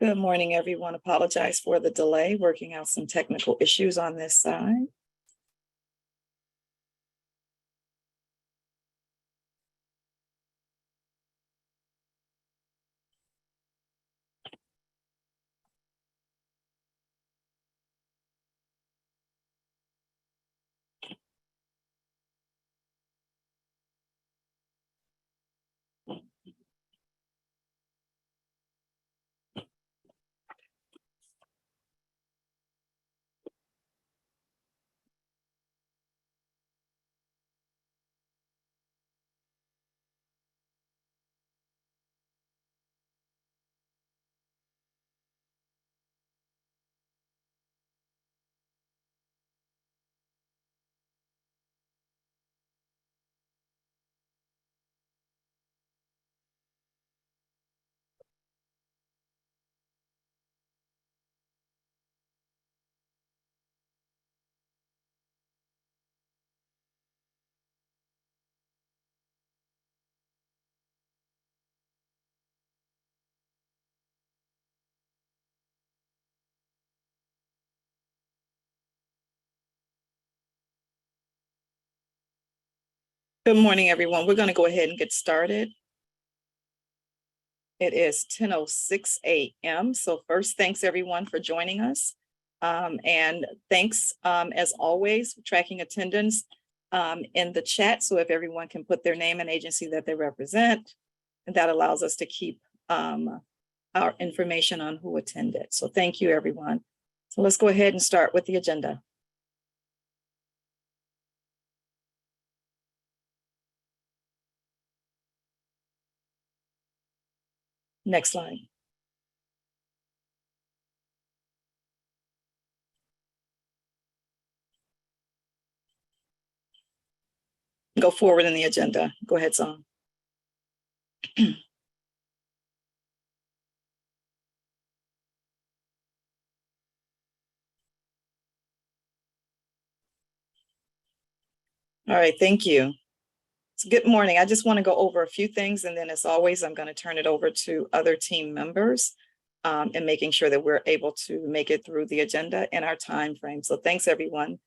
Good morning, everyone. Apologize for the delay, working out some technical issues on this side. Good morning, everyone. We're going to go ahead and get started. It is 10:06 a.m. So first, thanks everyone for joining us. And thanks, as always, tracking attendance in the chat. So if everyone can put their name and agency that they represent, and that allows us to keep our information on who attended. So thank you, everyone. So let's go ahead and start with the agenda. Next slide. Go forward in the agenda. Go ahead, Song. All right, thank you. So good morning. I just want to go over a few things, and then as always, I'm going to turn it over to other team members and making sure that we're able to make it through the agenda in our time frame. So thanks, everyone.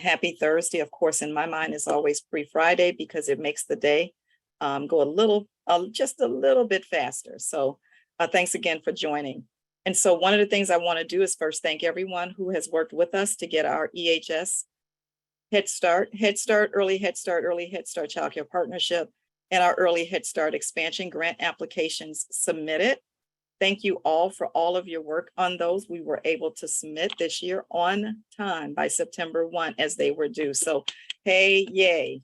Happy Thursday. Of course, in my mind is always pre-Friday because it makes the day go just a little bit faster. So thanks again for joining. And so one of the things I want to do is first thank everyone who has worked with us to get our EHS Head Start, Early Head Start Child Care Partnership, and our Early Head Start Expansion Grant applications submitted. Thank you all for all of your work on those. We were able to submit this year on time by September 1 as they were due. So, hey, yay.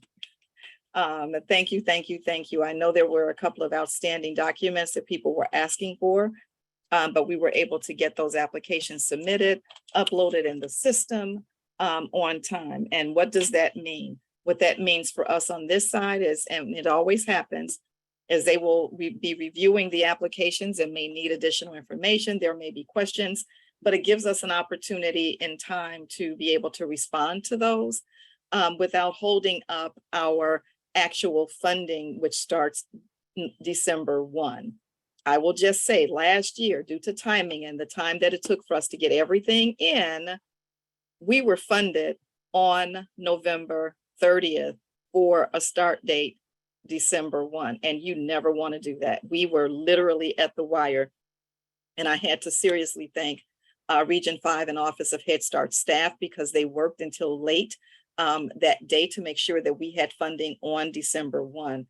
Thank you. I know there were a couple of outstanding documents that people were asking for, but we were able to get those applications submitted, uploaded in the system on time. And what does that mean? What that means for us on this side is, and it always happens, is they will be reviewing the applications and may need additional information. There may be questions, but it gives us an opportunity in time to be able to respond to those without holding up our actual funding, which starts December 1. I will just say last year, due to timing and the time that it took for us to get everything in, we were funded on November 30th for a start date December 1, and you never want to do that. We were literally at the wire, and I had to seriously thank Region 5 and Office of Head Start staff because they worked until late that day to make sure that we had funding on December 1.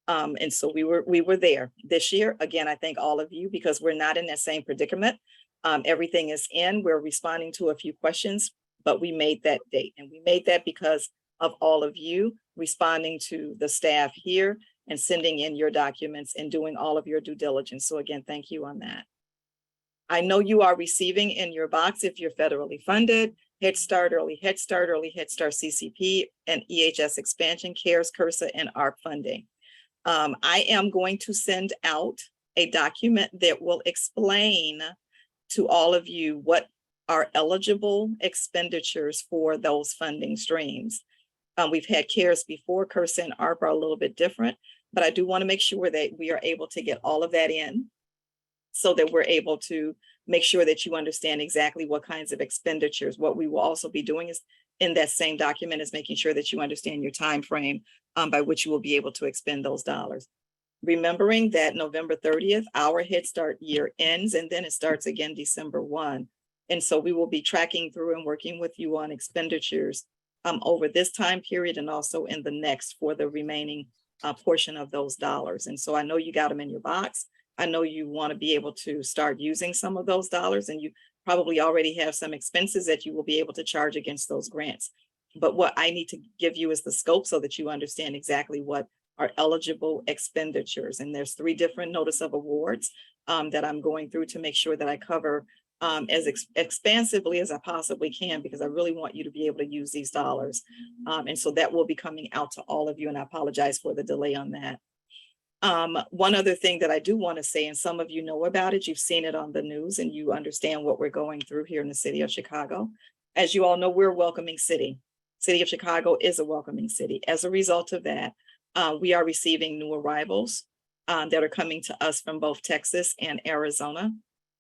And so we were there. This year, again, I thank all of you because we're not in that same predicament. Everything is in. We're responding to a few questions, but we made that date, and we made that because of all of you responding to the staff here and sending in your documents and doing all of your due diligence. So again, thank you on that. I know you are receiving in your box, if you're federally funded, Head Start, Early Head Start CCP, and EHS Expansion, CARES, CRSA, and ARP funding. I am going to send out a document that will explain to all of you what are eligible expenditures for those funding streams. We've had CARES before. CRSA and ARP are a little bit different, but I do want to make sure that we are able to get all of that in. so that we're able to make sure that you understand exactly what kinds of expenditures. What we will also be doing is in that same document is making sure that you understand your time frame by which you will be able to expend those dollars. Remembering that November 30th, our Head Start year ends, and then it starts again December 1. And so we will be tracking through and working with you on expenditures over this time period and also in the next for the remaining portion of those dollars. And so I know you got them in your box. I know you want to be able to start using some of those dollars, and you probably already have some expenses that you will be able to charge against those grants. But what I need to give you is the scope so that you understand exactly what are eligible expenditures. And there's 3 different notice of awards that I'm going through to make sure that I cover as expansively as I possibly can, because I really want you to be able to use these dollars. And so that will be coming out to all of you, and I apologize for the delay on that. One other thing that I do want to say, and some of you know about it, you've seen it on the news and you understand what we're going through here in the city of Chicago. As you all know, we're a welcoming city. City of Chicago is a welcoming city. As a result of that, we are receiving new arrivals that are coming to us from both Texas and Arizona.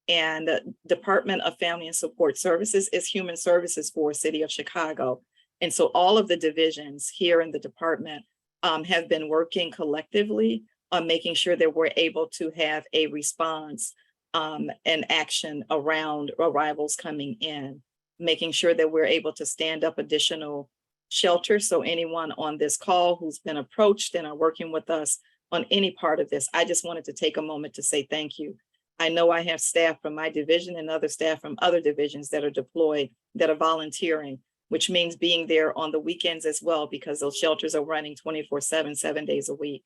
And Department of Family and Support Services is human services for City of Chicago. And so all of the divisions here in the department have been working collectively on making sure that we're able to have a response and action around arrivals coming in, making sure that we're able to stand up additional shelters. So anyone on this call who's been approached and are working with us on any part of this, I just wanted to take a moment to say thank you. I know I have staff from my division and other staff from other divisions that are deployed, that are volunteering, which means being there on the weekends as well, because those shelters are running 24/7, 7 days a week.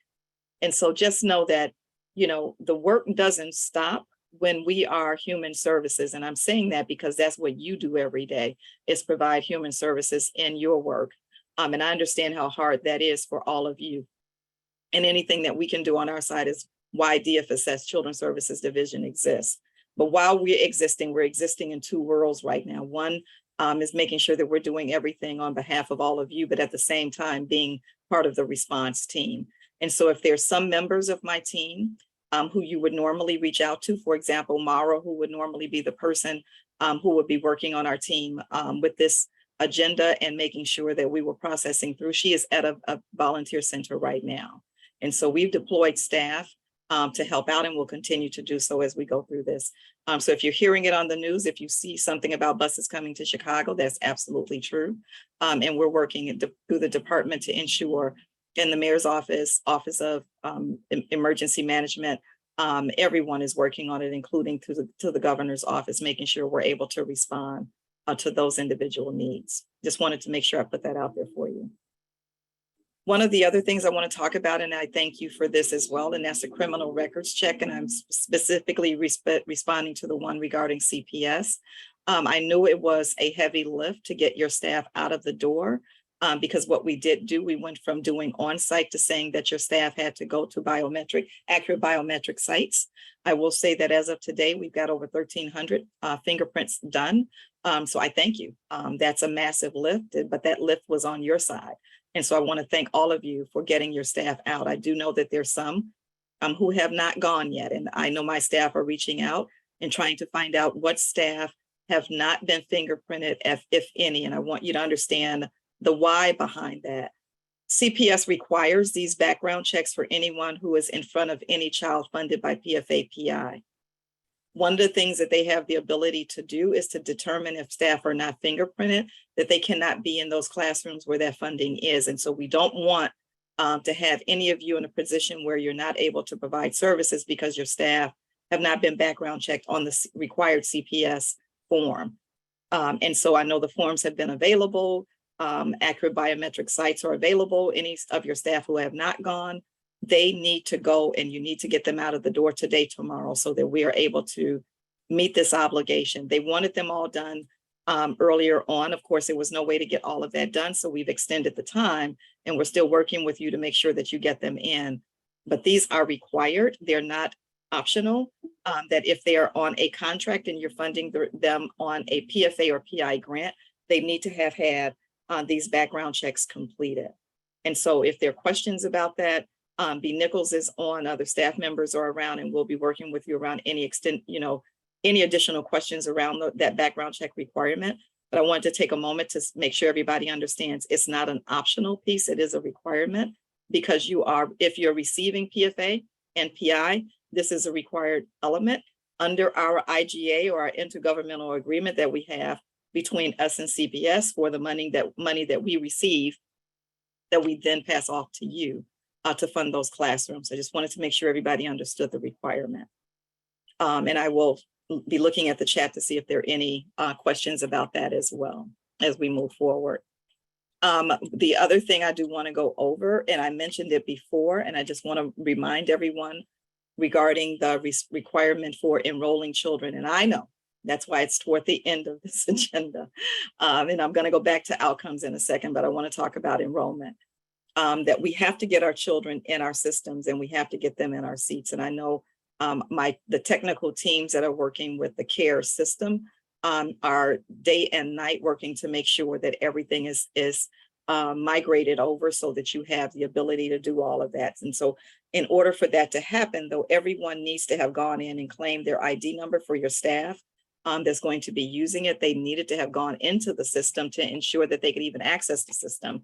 And so just know that, you know, the work doesn't stop when we are human services. And I'm saying that because that's what you do every day, is provide human services in your work. And I understand how hard that is for all of you. And anything that we can do on our side is why DFSS Children's Services Division exists. But while we're existing in 2 worlds right now. One is making sure that we're doing everything on behalf of all of you, but at the same time being part of the response team. And so if there's some members of my team who you would normally reach out to, for example, Mara, who would normally be the person who would be working on our team with this agenda and making sure that we were processing through, she is at a volunteer center right now. And so we've deployed staff to help out, and we'll continue to do so as we go through this. So if you're hearing it on the news, if you see something about buses coming to Chicago, that's absolutely true. And we're working through the department to ensure, in the mayor's office of emergency management, everyone is working on it, including to the governor's office, making sure we're able to respond to those individual needs. Just wanted to make sure I put that out there for you. One of the other things I want to talk about, and I thank you for this as well, and that's a criminal records check. And I'm specifically responding to the one regarding CPS. I knew it was a heavy lift to get your staff out of the door because what we did do, we went from doing on-site to saying that your staff had to go to accurate biometric sites. I will say that as of today, we've got over 1,300 fingerprints done. So I thank you. That's a massive lift, but that lift was on your side. And so I want to thank all of you for getting your staff out. I do know that there's some who have not gone yet. And I know my staff are reaching out and trying to find out what staff have not been fingerprinted, if any. And I want you to understand the why behind that. CPS requires these background checks for anyone who is in front of any child funded by PFA-PI. One of the things that they have the ability to do is to determine if staff are not fingerprinted, that they cannot be in those classrooms where that funding is. And so we don't want to have any of you in a position where you're not able to provide services because your staff have not been background checked on the required CPS form. And so I know the forms have been available. Accurate biometric sites are available. Any of your staff who have not gone, they need to go, and you need to get them out of the door today, tomorrow, so that we are able to meet this obligation. They wanted them all done earlier on. Of course, there was no way to get all of that done, so we've extended the time, and we're still working with you to make sure that you get them in. But these are required. They're not optional. That if they are on a contract and you're funding them on a PFA or PI grant, they need to have had these background checks completed. And so if there are questions about that, B. Nichols is on, other staff members are around, and we'll be working with you around any any additional questions around that background check requirement. But I wanted to take a moment to make sure everybody understands it's not an optional piece, it is a requirement, because if you're receiving PFA and PI, this is a required element under our IGA, or our intergovernmental agreement that we have between us and CPS for the money that we receive, that we then pass off to you to fund those classrooms. I just wanted to make sure everybody understood the requirement. And I will be looking at the chat to see if there are any questions about that as well as we move forward. The other thing I do want to go over, and I mentioned it before, and I just want to remind everyone regarding the requirement for enrolling children. And I know that's why it's toward the end of this agenda. And I'm going to go back to outcomes in a second, but I want to talk about enrollment. That we have to get our children in our systems, and we have to get them in our seats. And I know the technical teams that are working with the care system are day and night working to make sure that everything is migrated over so that you have the ability to do all of that. And so in order for that to happen, though, everyone needs to have gone in and claimed their ID number for your staff that's going to be using it. They needed to have gone into the system to ensure that they could even access the system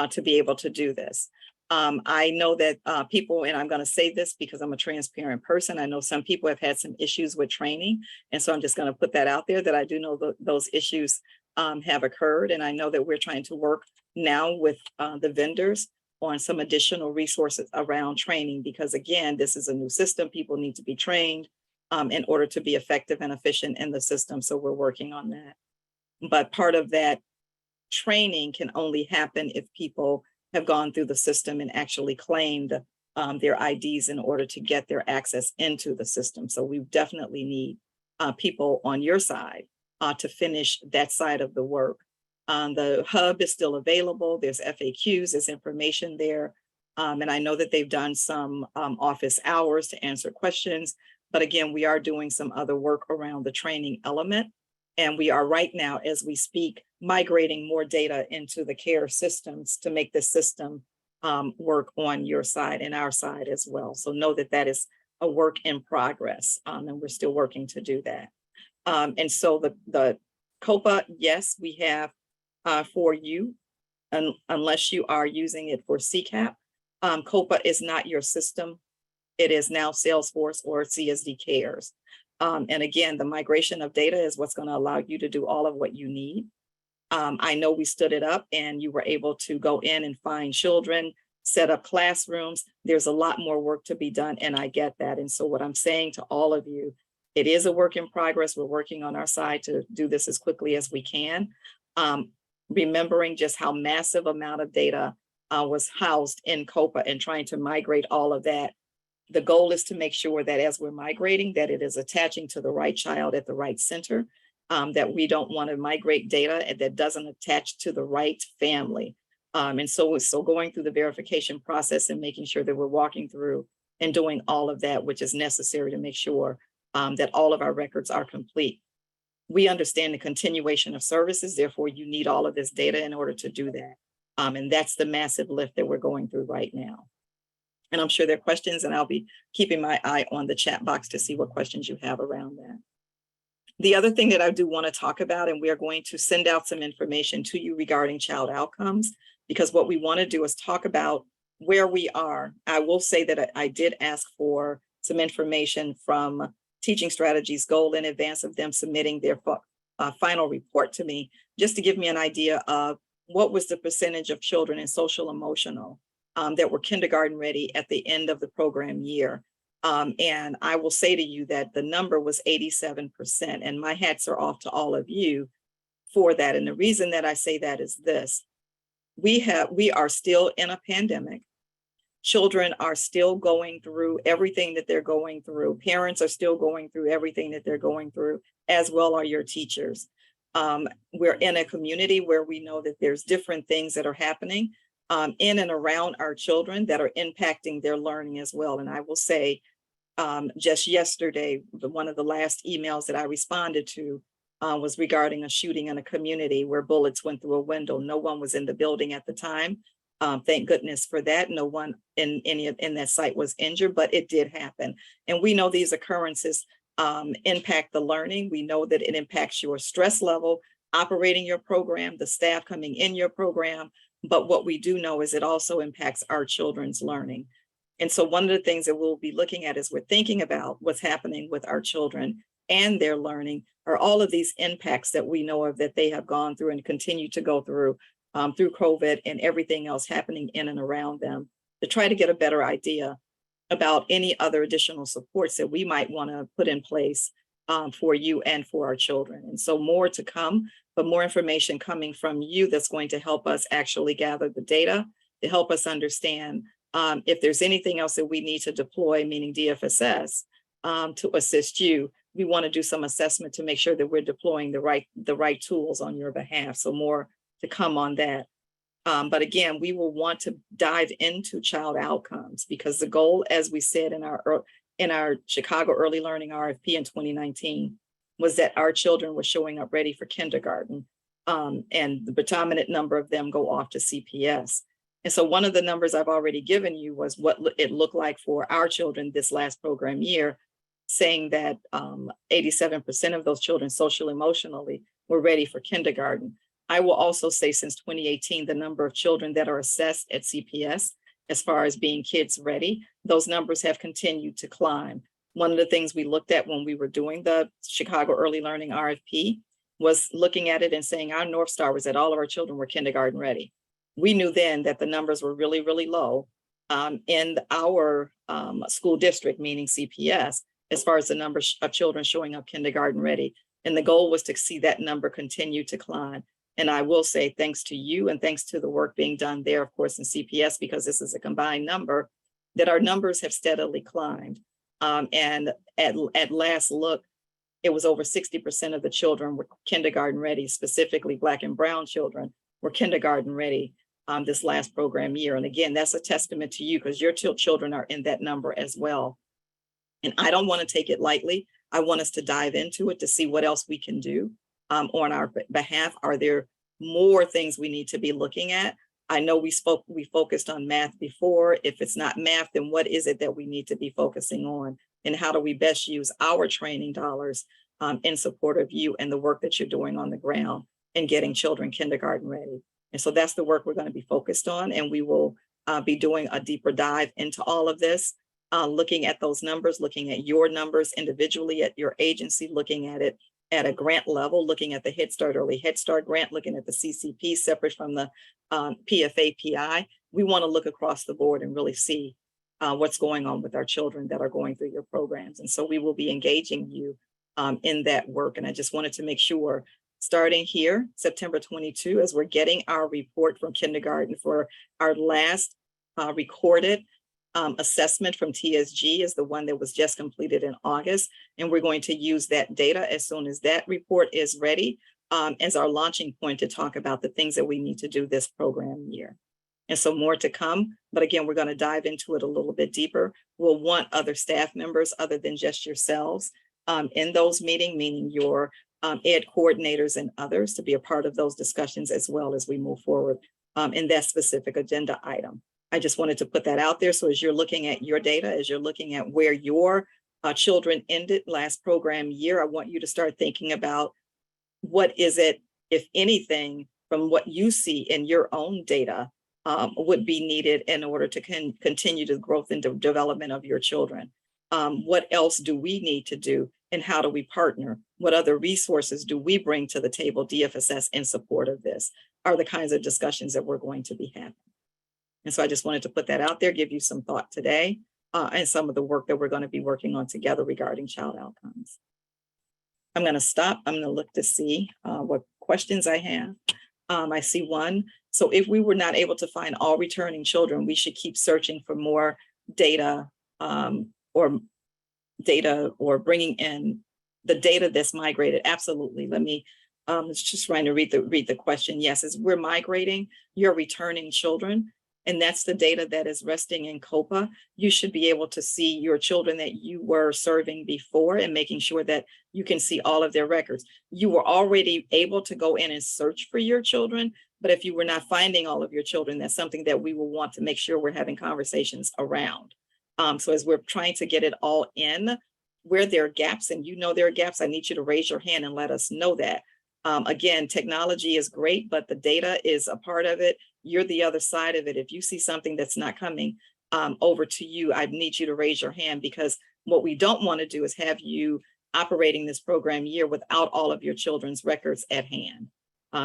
to be able to do this. I know that people, and I'm going to say this because I'm a transparent person, I know some people have had some issues with training. And so I'm just going to put that out there, that I do know those issues have occurred. And I know that we're trying to work now with the vendors on some additional resources around training, because again, this is a new system. People need to be trained in order to be effective and efficient in the system. So we're working on that. But part of that training can only happen if people have gone through the system and actually claimed their IDs in order to get their access into the system. So we definitely need people on your side to finish that side of the work. The hub is still available. There's FAQs, there's information there. And I know that they've done some office hours to answer questions. But again, we are doing some other work around the training element. And we are right now, as we speak, migrating more data into the care systems to make the system work on your side and our side as well. So know that that is a work in progress, and we're still working to do that. And so the COPA, yes, we have for you, unless you are using it for CCAP. COPA is not your system. It is now Salesforce or CSD Cares. And again, the migration of data is what's going to allow you to do all of what you need. I know we stood it up and you were able to go in and find children, set up classrooms. There's a lot more work to be done, and I get that. And so what I'm saying to all of you, it is a work in progress. We're working on our side to do this as quickly as we can. Remembering just how massive amount of data was housed in COPA and trying to migrate all of that. The goal is to make sure that as we're migrating, that it is attaching to the right child at the right center, that we don't want to migrate data that doesn't attach to the right family. And so going through the verification process and making sure that we're walking through and doing all of that, which is necessary to make sure that all of our records are complete. We understand the continuation of services, therefore you need all of this data in order to do that. And that's the massive lift that we're going through right now. And I'm sure there are questions, and I'll be keeping my eye on the chat box to see what questions you have around that. The other thing that I do want to talk about, and we are going to send out some information to you regarding child outcomes, because what we want to do is talk about where we are. I will say that I did ask for some information from Teaching Strategies Goal in advance of them submitting their final report to me, just to give me an idea of what was the percentage of children in social emotional that were kindergarten ready at the end of the program year. And I will say to you that the number was 87%, and my hats are off to all of you for that. And the reason that I say that is this: we are still in a pandemic. Children are still going through everything that they're going through. Parents are still going through everything that they're going through, as well are your teachers. We're in a community where we know that there's different things that are happening in and around our children that are impacting their learning as well. And I will say, just yesterday, one of the last emails that I responded to was regarding a shooting in a community where bullets went through a window. No one was in the building at the time, Thank goodness for that. No one in that site was injured, but it did happen. And we know these occurrences impact the learning. We know that it impacts your stress level, operating your program, the staff coming in your program. But what we do know is it also impacts our children's learning. And so one of the things that we'll be looking at as we're thinking about what's happening with our children and their learning are all of these impacts that we know of that they have gone through and continue to go through COVID and everything else happening in and around them, to try to get a better idea about any other additional supports that we might want to put in place for you and for our children. And so more to come, but more information coming from you that's going to help us actually gather the data to help us understand if there's anything else that we need to deploy, meaning DFSS, to assist you. We want to do some assessment to make sure that we're deploying the right tools on your behalf. So more to come on that. But again, we will want to dive into child outcomes, because the goal, as we said in our Chicago Early Learning RFP in 2019, was that our children were showing up ready for kindergarten, and the predominant number of them go off to CPS. And so one of the numbers I've already given you was what it looked like for our children this last program year, saying that 87% of those children social emotionally were ready for kindergarten. I will also say since 2018, the number of children that are assessed at CPS as far as being kids ready, those numbers have continued to climb. One of the things we looked at when we were doing the Chicago Early Learning RFP was looking at it and saying our North Star was that all of our children were kindergarten ready. We knew then that the numbers were really, really low in our school district, meaning CPS, as far as the number of children showing up kindergarten ready. And the goal was to see that number continue to climb. And I will say thanks to you and thanks to the work being done there, of course, in CPS, because this is a combined number, that our numbers have steadily climbed. And at last look, it was over 60% of the children were kindergarten ready, specifically Black and Brown children were kindergarten ready this last program year. And again, that's a testament to you, because your children are in that number as well. And I don't want to take it lightly. I want us to dive into it to see what else we can do on our behalf. Are there more things we need to be looking at? I know we focused on math before. If it's not math, then what is it that we need to be focusing on? And how do we best use our training dollars in support of you and the work that you're doing on the ground and getting children kindergarten ready? And so that's the work we're going to be focused on. And we will be doing a deeper dive into all of this, looking at those numbers, looking at your numbers individually at your agency, looking at it at a grant level, looking at the Head Start Early Head Start grant, looking at the CCP separate from the PFA PI. We want to look across the board and really see what's going on with our children that are going through your programs. And so we will be engaging you in that work. And I just wanted to make sure, starting here, September 22, as we're getting our report from kindergarten for our last recorded assessment from TSG is the one that was just completed in August. And we're going to use that data as soon as that report is ready as our launching point to talk about the things that we need to do this program year. And so more to come, but again, we're going to dive into it a little bit deeper. We'll want other staff members other than just yourselves in those meetings, meaning your ed coordinators and others, to be a part of those discussions as well as we move forward in that specific agenda item. I just wanted to put that out there. So as you're looking at your data, as you're looking at where your children ended last program year, I want you to start thinking about what is it, if anything, from what you see in your own data would be needed in order to continue the growth and development of your children. What else do we need to do, and how do we partner? What other resources do we bring to the table, DFSS, in support of this? Are the kinds of discussions that we're going to be having. And so I just wanted to put that out there, give you some thought today, and some of the work that we're going to be working on together regarding child outcomes. I'm going to stop. I'm going to look to see what questions I have. I see one. So if we were not able to find all returning children, we should keep searching for more data or bringing in the data that's migrated. Absolutely. Let me just trying to read the question. Yes, as we're migrating your returning children, and that's the data that is resting in COPA. You should be able to see your children that you were serving before and making sure that you can see all of their records. You were already able to go in and search for your children, but if you were not finding all of your children, that's something that we will want to make sure we're having conversations around. So as we're trying to get it all in, where there are gaps and you know there are gaps, I need you to raise your hand and let us know that. Again, technology is great, but the data is a part of it. You're the other side of it. If you see something that's not coming over to you, I need you to raise your hand, because what we don't want to do is have you operating this program year without all of your children's records at hand.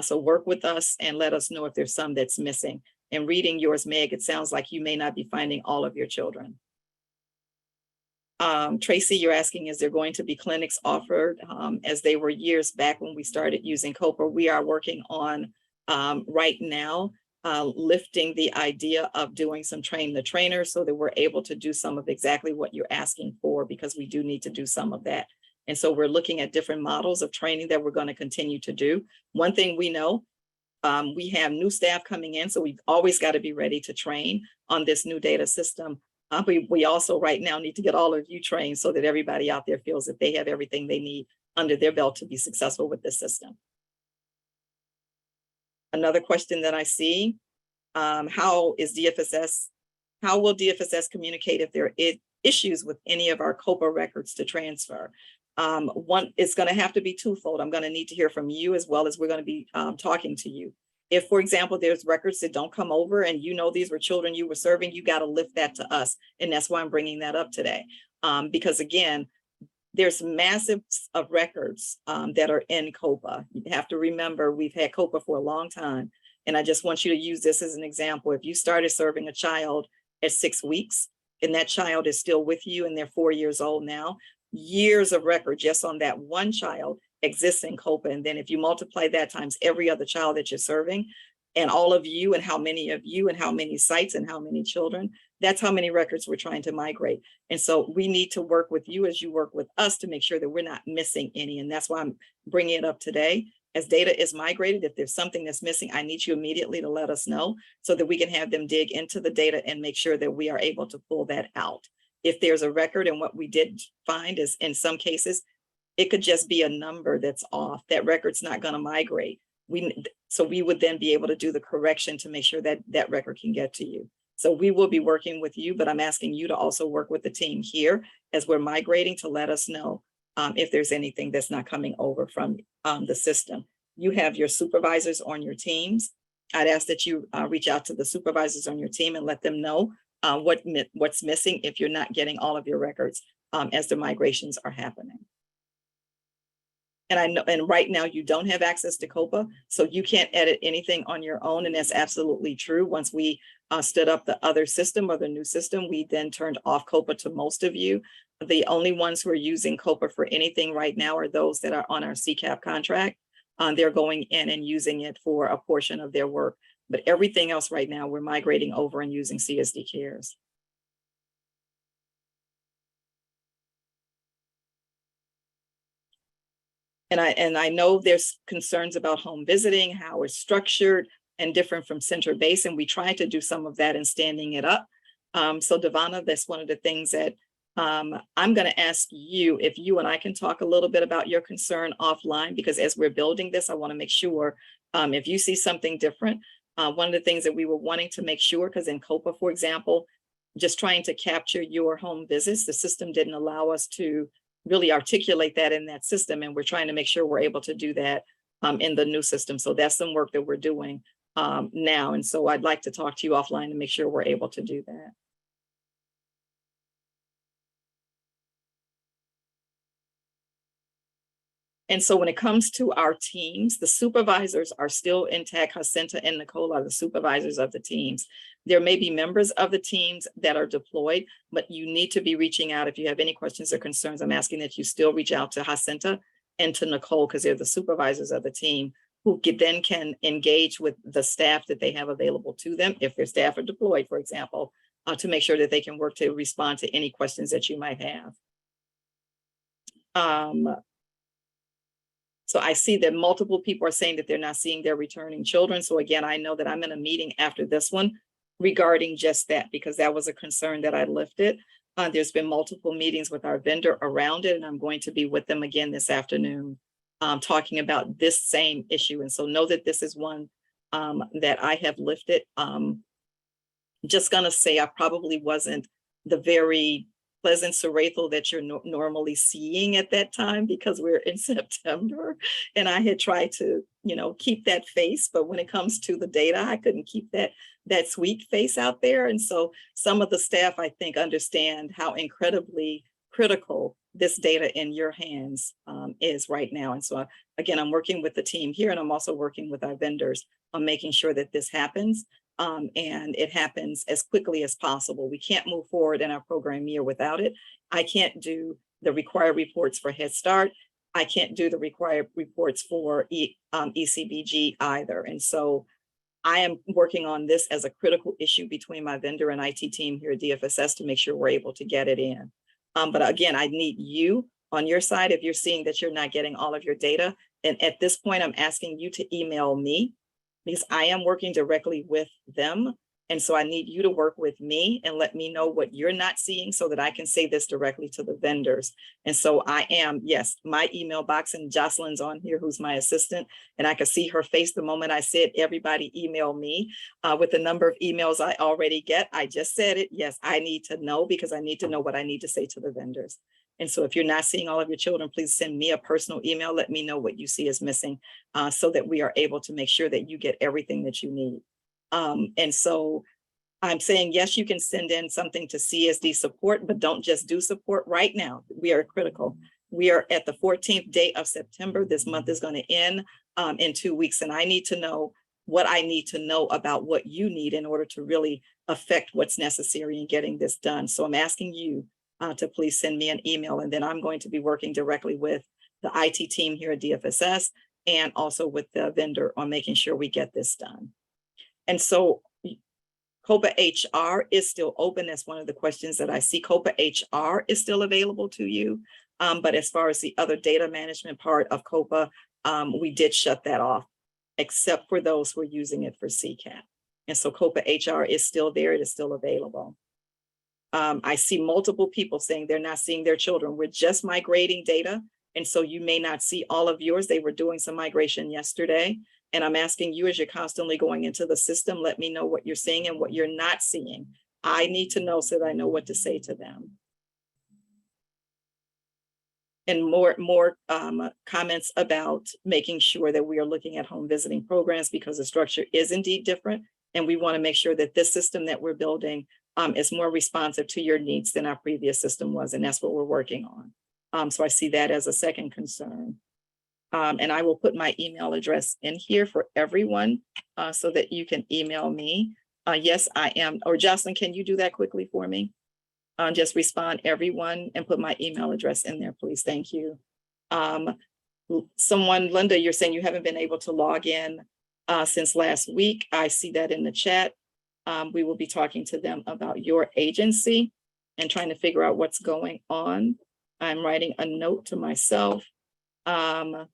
So work with us and let us know if there's some that's missing. And reading yours, Meg, it sounds like you may not be finding all of your children. Tracy, you're asking, is there going to be clinics offered as they were years back when we started using COPA? We are working on right now lifting the idea of doing some train the trainer so that we're able to do some of exactly what you're asking for, because we do need to do some of that. And so we're looking at different models of training that we're going to continue to do. One thing we know, we have new staff coming in, so we've always got to be ready to train on this new data system. We also right now need to get all of you trained so that everybody out there feels that they have everything they need under their belt to be successful with this system. Another question that I see, how will DFSS communicate if there are issues with any of our COPA records to transfer? One, it's going to have to be twofold. I'm going to need to hear from you as well as we're going to be talking to you. If, for example, there's records that don't come over and you know these were children you were serving, you got to lift that to us. And that's why I'm bringing that up today. Because again, there's massive of records that are in COPA. You have to remember, we've had COPA for a long time. And I just want you to use this as an example. If you started serving a child at 6 weeks and that child is still with you and they're 4 years old now, years of record just on that one child exists in COPA. And then if you multiply that times every other child that you're serving and all of you and how many of you and how many sites and how many children, that's how many records we're trying to migrate. And so we need to work with you as you work with us to make sure that we're not missing any. And that's why I'm bringing it up today. As data is migrated, if there's something that's missing, I need you immediately to let us know so that we can have them dig into the data and make sure that we are able to pull that out. If there's a record, and what we did find is in some cases, it could just be a number that's off. That record's not going to migrate. So we would then be able to do the correction to make sure that that record can get to you. So we will be working with you, but I'm asking you to also work with the team here as we're migrating to let us know if there's anything that's not coming over from the system. You have your supervisors on your teams. I'd ask that you reach out to the supervisors on your team and let them know what's missing if you're not getting all of your records as the migrations are happening. And I know, and right now you don't have access to COPA, so you can't edit anything on your own. And that's absolutely true. Once we stood up the other system or the new system, we then turned off COPA to most of you. The only ones who are using COPA for anything right now are those that are on our CCAP contract. They're going in and using it for a portion of their work. But everything else right now, we're migrating over and using CSD Cares. And I know there's concerns about home visiting, how it's structured and different from center-based, and we tried to do some of that in standing it up. So Devana, that's one of the things that I'm going to ask you if you and I can talk a little bit about your concern offline, because as we're building this, I want to make sure if you see something different. One of the things that we were wanting to make sure, because in COPA, for example, just trying to capture your home visits, the system didn't allow us to really articulate that in that system. And we're trying to make sure we're able to do that in the new system. So that's some work that we're doing now. And so I'd like to talk to you offline to make sure we're able to do that. And so when it comes to our teams, the supervisors are still intact. Jacinta and Nicole are the supervisors of the teams. There may be members of the teams that are deployed, but you need to be reaching out. If you have any questions or concerns, I'm asking that you still reach out to Jacinta and to Nicole, because they're the supervisors of the team who then can engage with the staff that they have available to them, if their staff are deployed, for example, to make sure that they can work to respond to any questions that you might have. So I see that multiple people are saying that they're not seeing their returning children. So again, I know that I'm in a meeting after this one regarding just that, because that was a concern that I lifted. There's been multiple meetings with our vendor around it, and I'm going to be with them again this afternoon, talking about this same issue. And so know that this is one that I have lifted. Just gonna say I probably wasn't the very pleasant Sarathel that you're normally seeing at that time, because we're in September, and I had tried to, keep that face, but when it comes to the data, I couldn't keep that sweet face out there. And so some of the staff, I think, understand how incredibly critical this data in your hands is right now. And so again, I'm working with the team here, and I'm also working with our vendors on making sure that this happens. And it happens as quickly as possible. We can't move forward in our program year without it. I can't do the required reports for Head Start. I can't do the required reports for ECBG either. And so I am working on this as a critical issue between my vendor and IT team here at DFSS to make sure we're able to get it in. But again, I need you on your side if you're seeing that you're not getting all of your data. And at this point, I'm asking you to email me, because I am working directly with them. And so I need you to work with me and let me know what you're not seeing so that I can say this directly to the vendors. And so I am, yes, my email box, and Jocelyn's on here, who's my assistant, and I could see her face the moment I said, everybody email me with the number of emails I already get. I just said it. Yes, I need to know, because I need to know what I need to say to the vendors. And so if you're not seeing all of your children, please send me a personal email. Let me know what you see is missing so that we are able to make sure that you get everything that you need. And so I'm saying, yes, you can send in something to CSD support, but don't just do support right now. We are critical. We are at the 14th day of September. This month is going to end in 2 weeks. And I need to know what I need to know about what you need in order to really affect what's necessary in getting this done. So I'm asking you to please send me an email, and then I'm going to be working directly with the IT team here at DFSS and also with the vendor on making sure we get this done. And so COPA HR is still open. That's one of the questions that I see. COPA HR is still available to you. But as far as the other data management part of COPA, we did shut that off, except for those who are using it for CCAP. And so COPA HR is still there. It is still available. I see multiple people saying they're not seeing their children. We're just migrating data. And so you may not see all of yours. They were doing some migration yesterday. And I'm asking you, as you're constantly going into the system, let me know what you're seeing and what you're not seeing. I need to know so that I know what to say to them. And more comments about making sure that we are looking at home visiting programs, because the structure is indeed different. And we want to make sure that this system that we're building is more responsive to your needs than our previous system was. And that's what we're working on. So I see that as a second concern. And I will put my email address in here for everyone so that you can email me. Yes, I am. Or Jocelyn, can you do that quickly for me? Just respond everyone and put my email address in there, please. Thank you. Linda, you're saying you haven't been able to log in since last week. I see that in the chat. We will be talking to them about your agency and trying to figure out what's going on. I'm writing a note to myself. Andrea,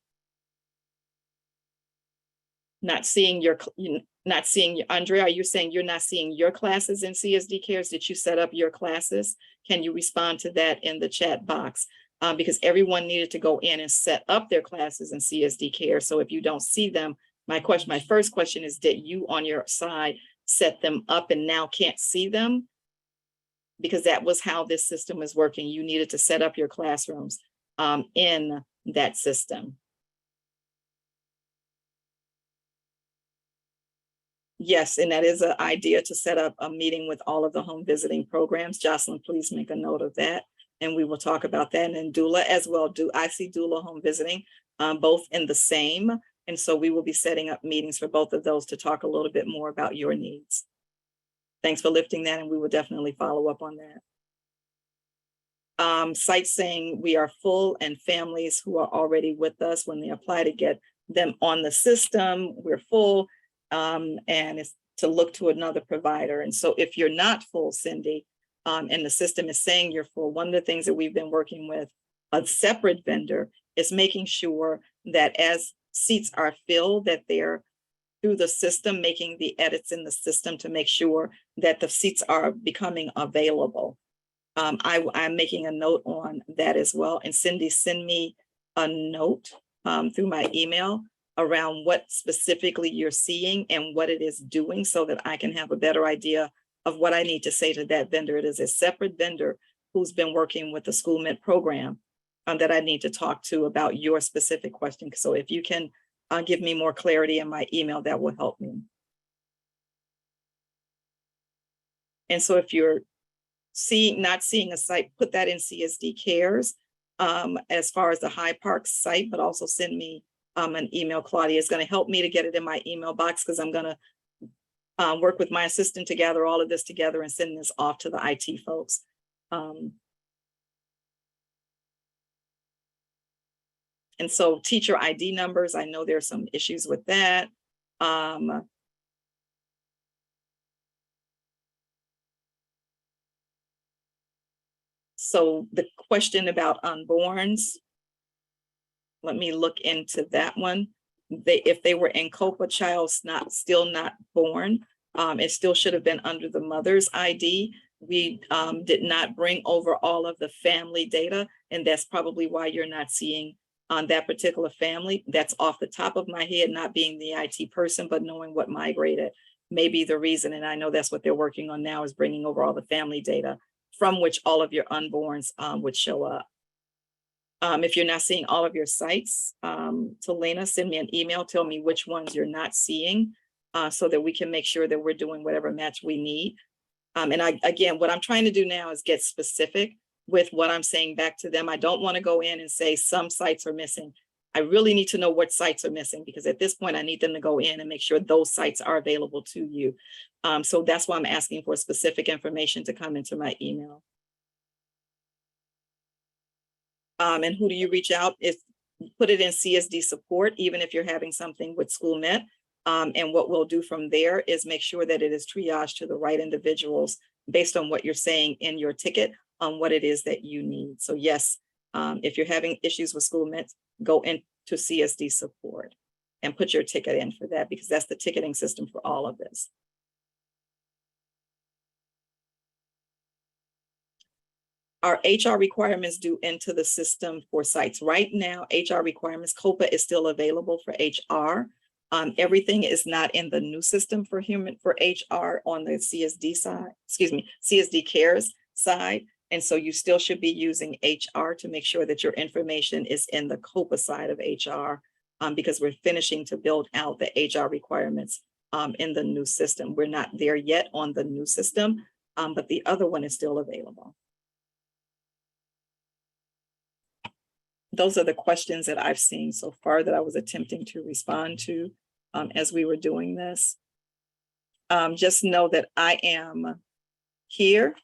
are you saying you're not seeing your classes in CSD Cares? Did you set up your classes? Can you respond to that in the chat box? Because everyone needed to go in and set up their classes in CSD Care. So if you don't see them, my first question is, did you on your side set them up and now can't see them? Because that was how this system is working. You needed to set up your classrooms in that system. Yes, and that is an idea to set up a meeting with all of the home visiting programs. Jocelyn, please make a note of that. And we will talk about that. And then doula as well. I see doula home visiting both in the same. And so we will be setting up meetings for both of those to talk a little bit more about your needs. Thanks for lifting that, and we will definitely follow up on that. Sites saying we are full, and families who are already with us, when they apply to get them on the system, we're full. And it's to look to another provider. And so if you're not full, Cindy, and the system is saying you're full, one of the things that we've been working with a separate vendor is making sure that as seats are filled, that they're through the system, making the edits in the system to make sure that the seats are becoming available. I'm making a note on that as well. And Cindy, send me a note through my email around what specifically you're seeing and what it is doing so that I can have a better idea of what I need to say to that vendor. It is a separate vendor who's been working with the SchoolMint program that I need to talk to about your specific question. So if you can give me more clarity in my email, that will help me. And so if you're not seeing a site, put that in CSD Cares as far as the High Park site, but also send me an email. Claudia is going to help me to get it in my email box because I'm going to work with my assistant to gather all of this together and send this off to the IT folks. And so teacher ID numbers, I know there's some issues with that. So the question about unborns, let me look into that one. If they were in COPA, child's still not born, it still should have been under the mother's ID. We did not bring over all of the family data, and that's probably why you're not seeing on that particular family. That's off the top of my head, not being the IT person, but knowing what migrated may be the reason. And I know that's what they're working on now, is bringing over all the family data from which all of your unborns would show up. If you're not seeing all of your sites, Talena, send me an email, tell me which ones you're not seeing so that we can make sure that we're doing whatever match we need. And again, what I'm trying to do now is get specific with what I'm saying back to them. I don't want to go in and say some sites are missing. I really need to know what sites are missing, because at this point I need them to go in and make sure those sites are available to you. So that's why I'm asking for specific information to come into my email. And who do you reach out? Put it in CSD support, even if you're having something with SchoolMint. And what we'll do from there is make sure that it is triaged to the right individuals based on what you're saying in your ticket on what it is that you need. So yes, if you're having issues with SchoolMint, go into CSD support and put your ticket in for that, because that's the ticketing system for all of this. Our HR requirements due into the system for sites. Right now, HR requirements, COPA is still available for HR. Everything is not in the new system for HR on the CSD side, CSD Cares side. And so you still should be using HR to make sure that your information is in the COPA side of HR, because we're finishing to build out the HR requirements in the new system. We're not there yet on the new system, but the other one is still available. Those are the questions that I've seen so far that I was attempting to respond to as we were doing this. Just know that I am here.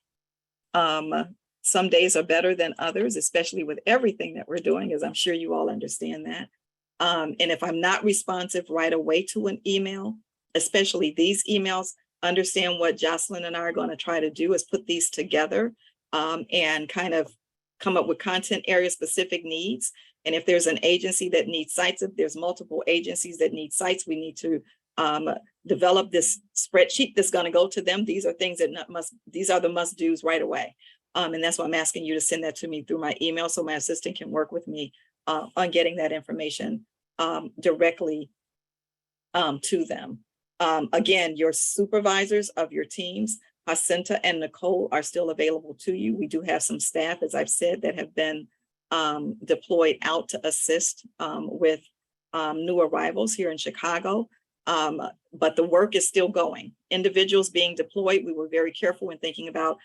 Some days are better than others, especially with everything that we're doing, as I'm sure you all understand that. And if I'm not responsive right away to an email, especially these emails, understand what Jocelyn and I are going to try to do is put these together and kind of come up with content area specific needs. And if there's an agency that needs sites, if there's multiple agencies that need sites, we need to develop this spreadsheet that's going to go to them. These are things that these are the must-dos right away. And that's why I'm asking you to send that to me through my email so my assistant can work with me on getting that information directly to them. Again, your supervisors of your teams, Jacinta and Nicole, are still available to you. We do have some staff, as I've said, that have been deployed out to assist with new arrivals here in Chicago. But the work is still going. Individuals being deployed, we were very careful in thinking about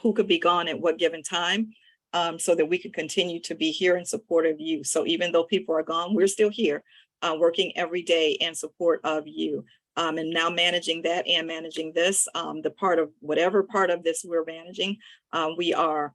who could be gone at what given time so that we could continue to be here in support of you. So even though people are gone, we're still here working every day in support of you. And now managing that and managing this, the part of whatever part of this we're managing, we are.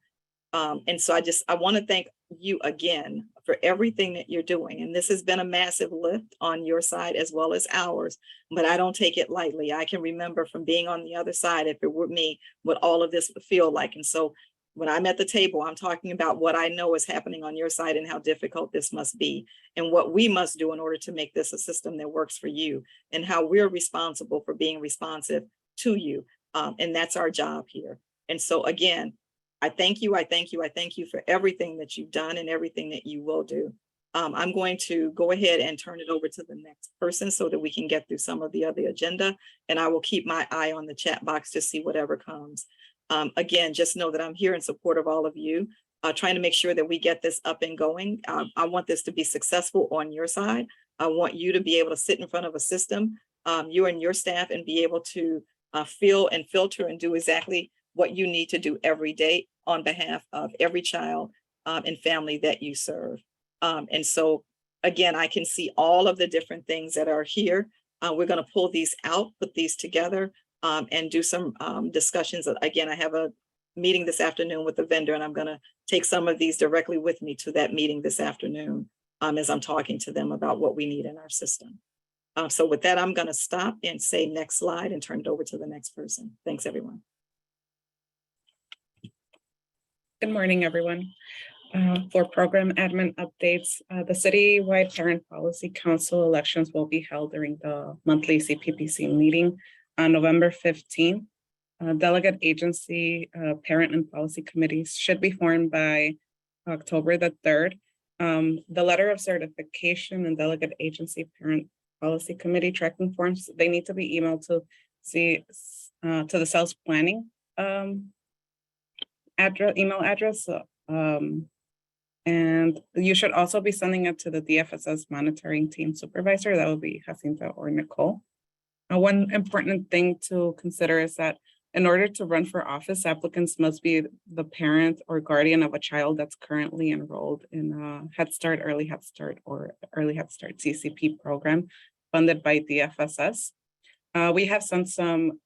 And so I want to thank you again for everything that you're doing. And this has been a massive lift on your side as well as ours, but I don't take it lightly. I can remember from being on the other side, if it were me, what all of this would feel like. And so When I'm at the table, I'm talking about what I know is happening on your side and how difficult this must be and what we must do in order to make this a system that works for you and how we're responsible for being responsive to you. And that's our job here. And so again, I thank you, I thank you, I thank you for everything that you've done and everything that you will do. I'm going to go ahead and turn it over to the next person so that we can get through some of the other agenda. And I will keep my eye on the chat box to see whatever comes. Again, just know that I'm here in support of all of you, trying to make sure that we get this up and going. I want this to be successful on your side. I want you to be able to sit in front of a system, you and your staff, and be able to feel and filter and do exactly what you need to do every day on behalf of every child and family that you serve. And so, again, I can see all of the different things that are here. We're going to pull these out, put these together, and do some discussions. Again, I have a meeting this afternoon with the vendor, and I'm going to take some of these directly with me to that meeting this afternoon as I'm talking to them about what we need in our system. So with that, I'm going to stop and say next slide and turn it over to the next person. Thanks, everyone. Good morning, everyone. For program admin updates, the Citywide Parent Policy Council elections will be held during the monthly CPPC meeting on November 15th. Delegate agency, parent and policy committees should be formed by October the 3rd. The letter of certification and delegate agency parent policy committee tracking forms, they need to be emailed to the sales planning email address. And you should also be sending it to the DFSS monitoring team supervisor. That would be Jacinta or Nicole. One important thing to consider is that in order to run for office, applicants must be the parent or guardian of a child that's currently enrolled in a Head Start, Early Head Start, or Early Head Start CCP program funded by DFSS. We have sent some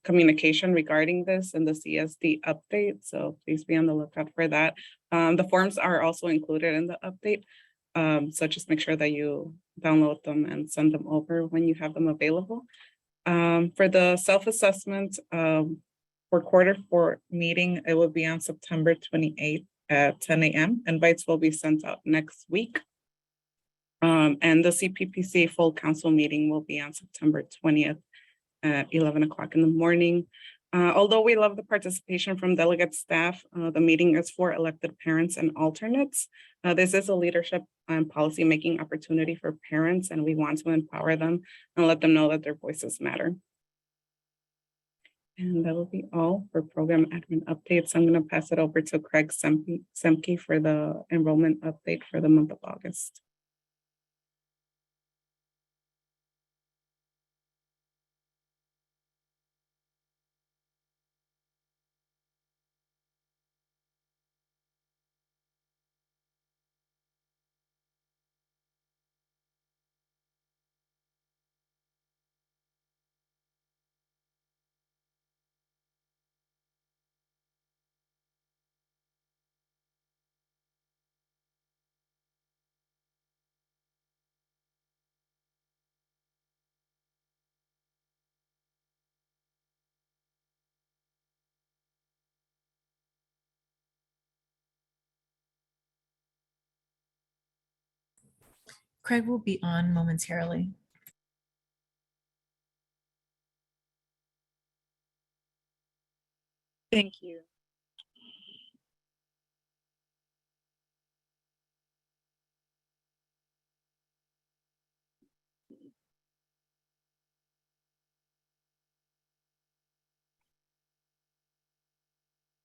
communication regarding this in the CSD update, so please be on the lookout for that. The forms are also included in the update, so just make sure that you download them and send them over when you have them available. For the self-assessment for Q4 meeting, it will be on September 28th at 10 a.m. Invites will be sent out next week. And the CPPC full council meeting will be on September 20th at 11 o'clock in the morning. Although we love the participation from delegate staff, the meeting is for elected parents and alternates. This is a leadership and policy-making opportunity for parents, and we want to empower them and let them know that their voices matter. And that will be all for program admin updates. I'm going to pass it over to Craig Semke for the enrollment update for the month of August. Craig will be on momentarily. Thank you.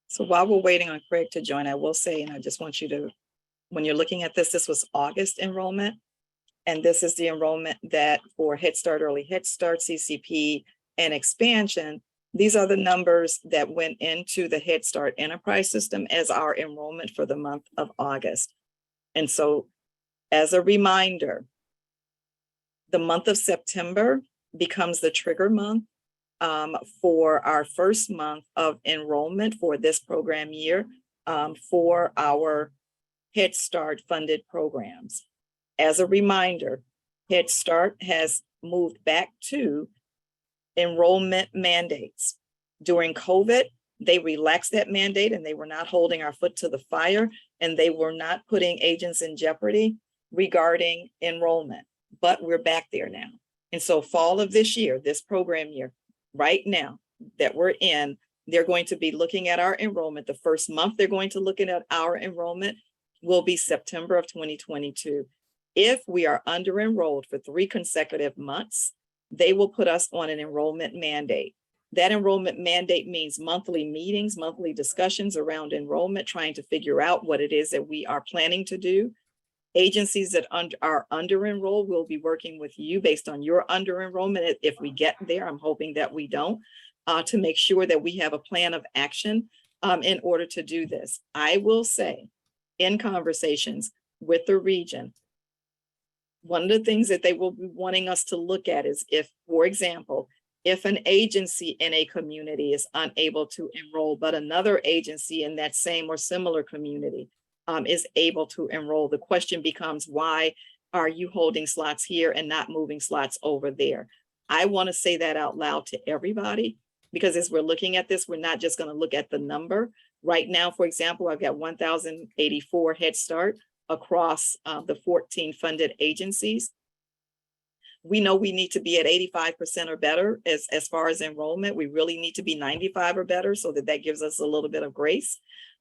So while we're waiting on Craig to join, I will say, and I just want you to, when you're looking at this, this was August enrollment. And this is the enrollment that for Head Start, Early Head Start, CCP, and expansion. These are the numbers that went into the Head Start Enterprise System as our enrollment for the month of August. And so as a reminder, the month of September becomes the trigger month for our first month of enrollment for this program year for our Head Start funded programs. As a reminder, Head Start has moved back to enrollment mandates. During COVID, They relaxed that mandate and they were not holding our foot to the fire, and they were not putting agents in jeopardy regarding enrollment, but we're back there now. And so fall of this year, this program year, right now that we're in, they're going to be looking at our enrollment. The first month they're going to look at our enrollment will be September of 2022. If we are under enrolled for 3 consecutive months, they will put us on an enrollment mandate. That enrollment mandate means monthly meetings, monthly discussions around enrollment, trying to figure out what it is that we are planning to do. Agencies that are under enrolled will be working with you based on your under enrollment. If we get there, I'm hoping that we don't, to make sure that we have a plan of action in order to do this. I will say in conversations with the region, one of the things that they will be wanting us to look at is if, for example, if an agency in a community is unable to enroll, but another agency in that same or similar community is able to enroll, the question becomes, why are you holding slots here and not moving slots over there? I want to say that out loud to everybody, because as we're looking at this, we're not just going to look at the number. Right now, for example, I've got 1,084 Head Start across the 14 funded agencies. We know we need to be at 85% or better as far as enrollment. We really need to be 95 or better so that gives us a little bit of grace.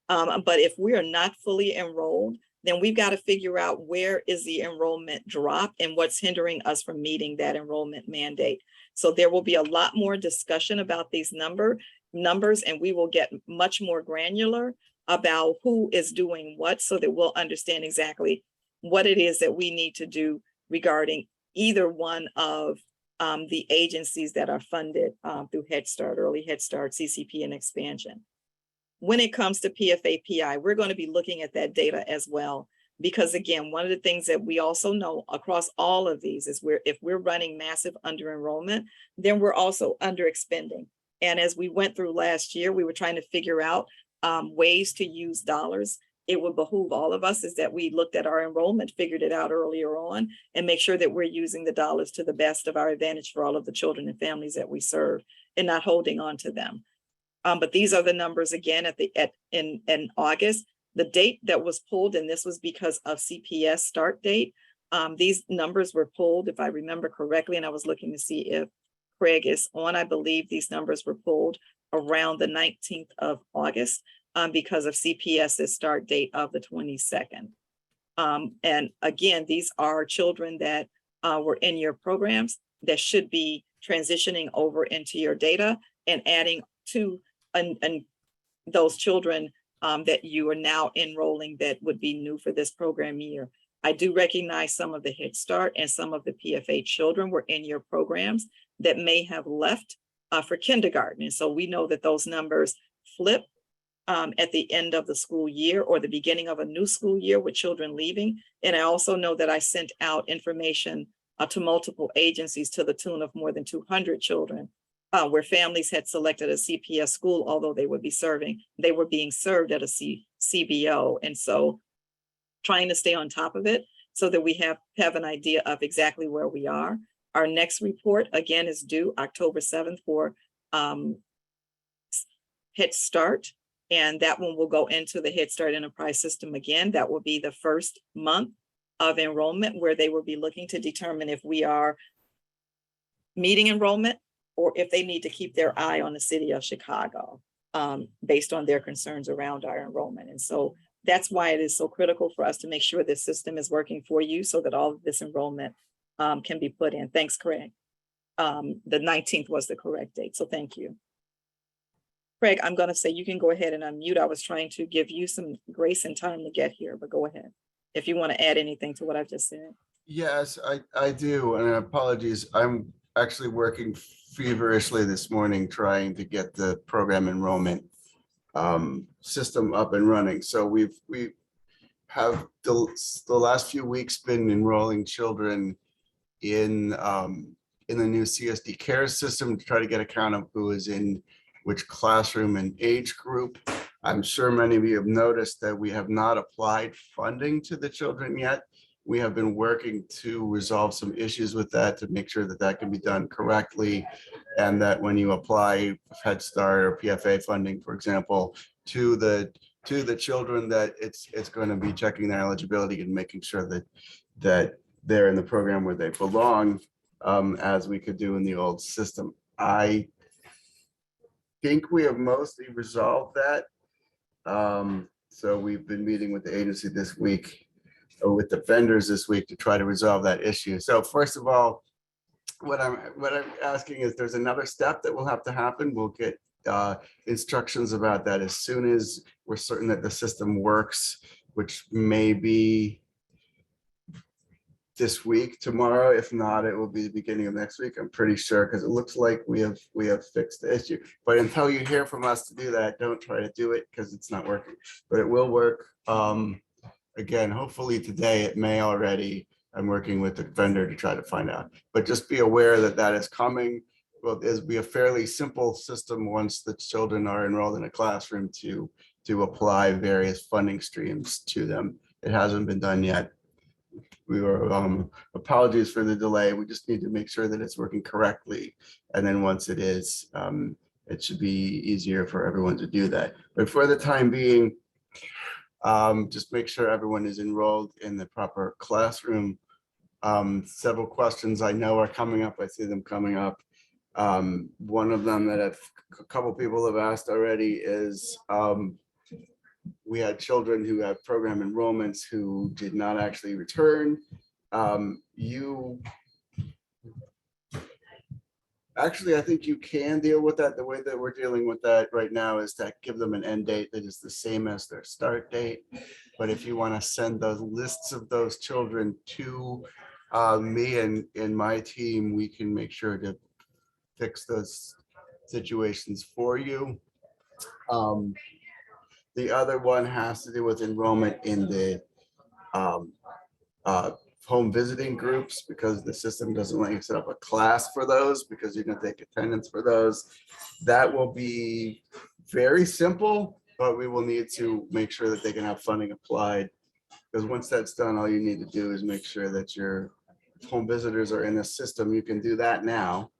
But if we are not fully enrolled, then we've got to figure out where is the enrollment drop and what's hindering us from meeting that enrollment mandate. So there will be a lot more discussion about these numbers, and we will get much more granular about who is doing what so that we'll understand exactly what it is that we need to do regarding either one of the agencies that are funded through Head Start, Early Head Start, CCP, and Expansion. When it comes to PFA-PI, we're going to be looking at that data as well, because again, one of the things that we also know across all of these is if we're running massive under enrollment, then we're also under expending. And as we went through last year, we were trying to figure out ways to use dollars. It would behoove all of us is that we looked at our enrollment, figured it out earlier on, and make sure that we're using the dollars to the best of our advantage for all of the children and families that we serve and not holding on to them. But these are the numbers again in August. The date that was pulled, and this was because of CPS start date. These numbers were pulled, if I remember correctly, and I was looking to see if Craig is on. I believe these numbers were pulled around the 19th of August because of CPS's start date of the 22nd. And again, these are children that were in your programs that should be transitioning over into your data and adding to and those children that you are now enrolling that would be new for this program year. I do recognize some of the Head Start and some of the PFA children were in your programs that may have left for kindergarten. And so we know that those numbers flip at the end of the school year or the beginning of a new school year with children leaving. And I also know that I sent out information to multiple agencies to the tune of more than 200 children where families had selected a CPS school, although they were being served at a CBO. And so trying to stay on top of it so that we have an idea of exactly where we are. Our next report, again, is due October 7th for Head Start. And that one will go into the Head Start Enterprise System again. That will be the first month of enrollment where they will be looking to determine if we are meeting enrollment or if they need to keep their eye on the city of Chicago based on their concerns around our enrollment. And so that's why it is so critical for us to make sure this system is working for you so that all of this enrollment can be put in. Thanks, Craig. The 19th was the correct date, so thank you. Craig, I'm going to say you can go ahead and unmute. I was trying to give you some grace and time to get here, but go ahead if you want to add anything to what I've just said. Yes, I do, and apologies. I'm actually working feverishly this morning trying to get the program enrollment system up and running. So we have the last few weeks been enrolling children in the new CSD care system to try to get a count of who is in which classroom and age group. I'm sure many of you have noticed that we have not applied funding to the children yet. We have been working to resolve some issues with that to make sure that that can be done correctly. And that when you apply Head Start or PFA funding, for example, to the children, that it's going to be checking their eligibility and making sure that they're in the program where they belong, as we could do in the old system. I think we have mostly resolved that. So we've been meeting with the agency this week, or with the vendors this week, to try to resolve that issue. So first of all, what I'm asking is, there's another step that will have to happen. We'll get instructions about that as soon as we're certain that the system works, which may be this week, tomorrow. If not, it will be the beginning of next week. I'm pretty sure, because it looks like we have fixed the issue. But until you hear from us to do that, don't try to do it, because it's not working. But it will work. Again, hopefully today. It may already. I'm working with the vendor to try to find out. But just be aware that that is coming. Well, it'll be a fairly simple system once the children are enrolled in a classroom to apply various funding streams to them. It hasn't been done yet. We were, apologies for the delay. We just need to make sure that it's working correctly. And then once it is, it should be easier for everyone to do that. But for the time being, just make sure everyone is enrolled in the proper classroom. Several questions I know are coming up. I see them coming up. One of them that a couple people have asked already is, we had children who had program enrollments who did not actually return. Actually, I think you can deal with that. The way that we're dealing with that right now is to give them an end date that is the same as their start date. But if you want to send those lists of those children to me and my team, we can make sure to fix those situations for you. The other one has to do with enrollment in the home visiting groups, because the system doesn't let you set up a class for those, because you're going to take attendance for those. That will be very simple, but we will need to make sure that they can have funding applied, because once that's done, all you need to do is make sure that your home visitors are in the system. You can do that now,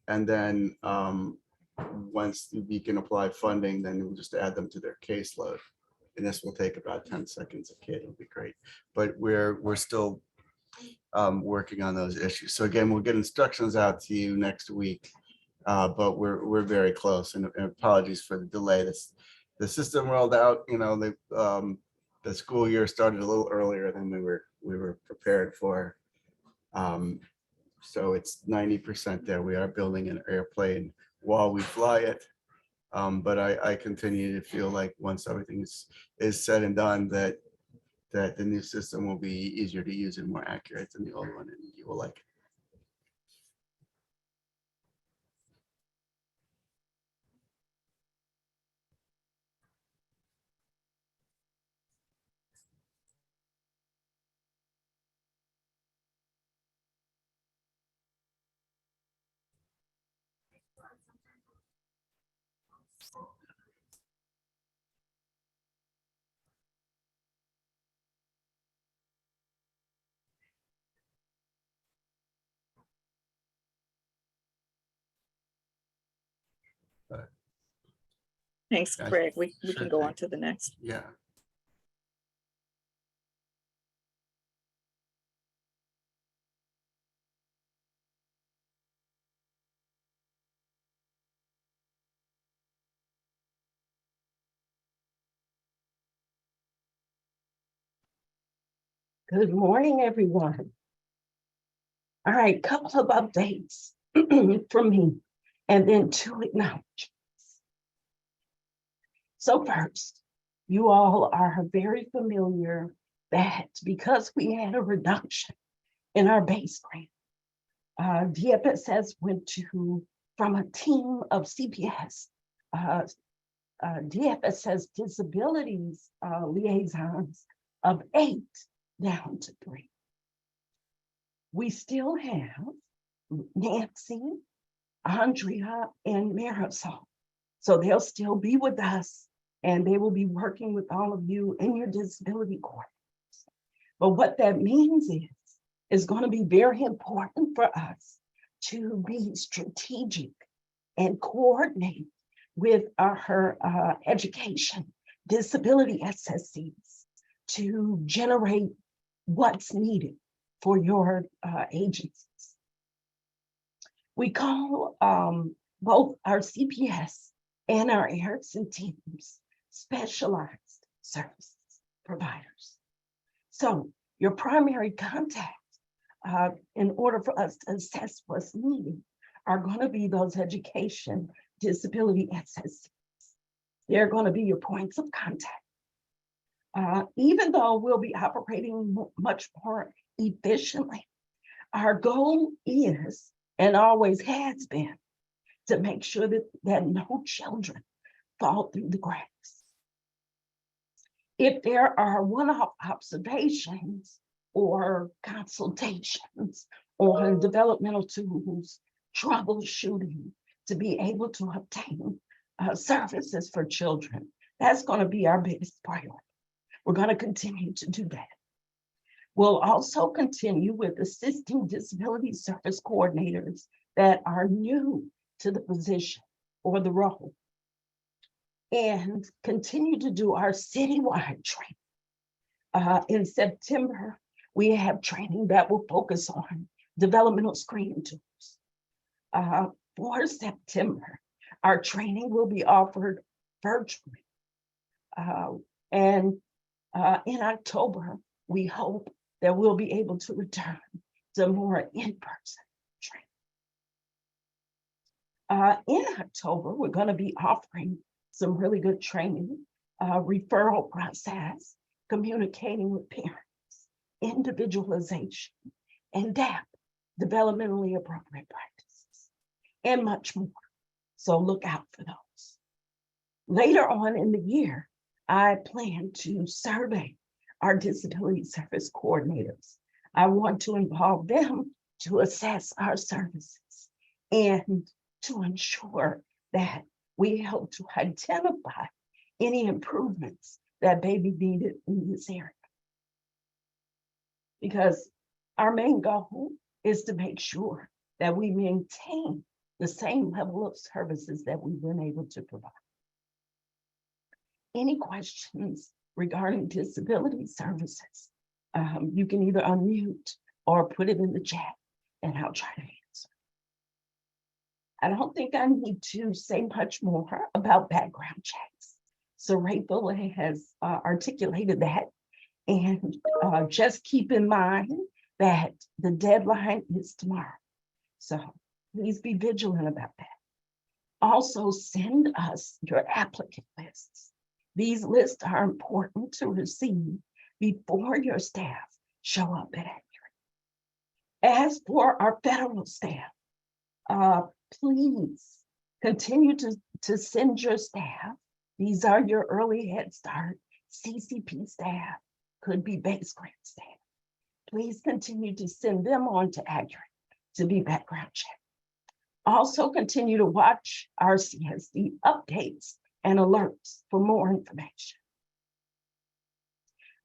and then once we can apply funding, then we'll just add them to their caseload. And this will take about 10 seconds a kid. It'll be great. But we're still working on those issues. So again, we'll get instructions out to you next week. But we're very close. And apologies for the delay. The system rolled out, the school year started a little earlier than we were prepared for. So it's 90% there. We are building an airplane while we fly it. But I continue to feel like once everything is said and done, that the new system will be easier to use and more accurate than the old one, and you will like it. Thanks, Yeah, Craig. We sure can go thing. on to the next. Yeah. Good morning, everyone. All right, couple of updates from me, and then 2 acknowledgements. So first, you all are very familiar that because we had a reduction in our base grant, DFSS went to, from a team of CPS, DFSS disabilities liaisons of 8 down to 3. We still have Nancy, Andrea, and Marisol. So they'll still be with us, and they will be working with all of you in your disability coordinators. But what that means is going to be very important for us to be strategic and coordinate with her education disability SSCs to generate what's needed for your agencies. We call both our CPS and our Erickson teams specialized services providers. So your primary contact in order for us to assess what's needed are going to be those education disability SSCs. They're going to be your points of contact. Even though we'll be operating much more efficiently, our goal is, and always has been, to make sure that no children fall through the cracks. If there are one-off observations or consultations on developmental tools, troubleshooting to be able to obtain services for children, that's going to be our biggest priority. We're going to continue to do that. We'll also continue with assisting disability service coordinators that are new to the position or the role, and continue to do our citywide training. In September, we have training that will focus on developmental screening tools. For September, our training will be offered virtually. And in October, we hope that we'll be able to return to more in-person training. In October, we're going to be offering some really good training, referral process, communicating with parents, individualization, and DAP, developmentally appropriate practices, and much more. So look out for those. Later on in the year, I plan to survey our disability service coordinators. I want to involve them to assess our services and to ensure that we help to identify any improvements that may be needed in this area. Because our main goal is to make sure that we maintain the same level of services that we've been able to provide. Any questions regarding disability services, you can either unmute or put it in the chat and I'll try to answer. I don't think I need to say much more about background checks. So Rachel has articulated that, and just keep in mind that the deadline is tomorrow. So please be vigilant about that. Also send us your applicant lists. These lists are important to receive before your staff show up at Accurate. As for our federal staff, please continue to send your staff. These are your early Head Start, CCP staff, could be base grant staff. Please continue to send them on to Accurate to be background checked. Also continue to watch our CSD updates and alerts for more information.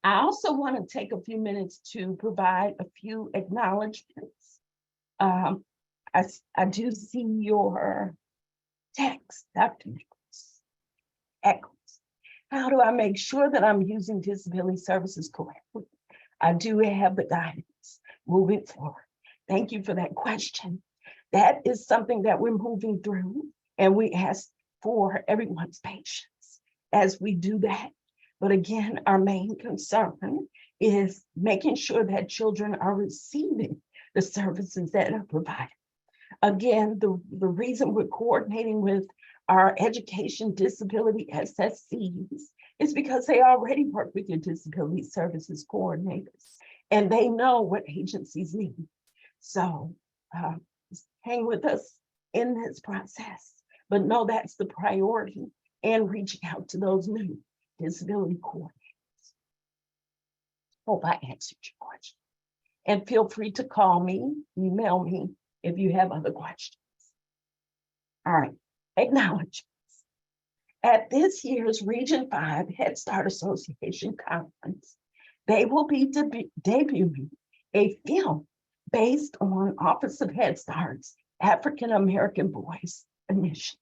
I also want to take a few minutes to provide a few acknowledgements. I do see your text, Dr. Nichols. How do I make sure that I'm using disability services correctly? I do have the guidance moving forward. Thank you for that question. That is something that we're moving through, and we ask for everyone's patience as we do that. But again, our main concern is making sure that children are receiving the services that are provided. Again, the reason we're coordinating with our education disability SSCs is because they already work with your disability services coordinators and they know what agencies need. So hang with us in this process, but know that's the priority, and reaching out to those new disability coordinators. Hope I answered your question. And feel free to call me, email me if you have other questions. All right, acknowledgements. At this year's Region 5 Head Start Association Conference, They will be debuting a film based on Office of Head Start's African American Boys Initiative.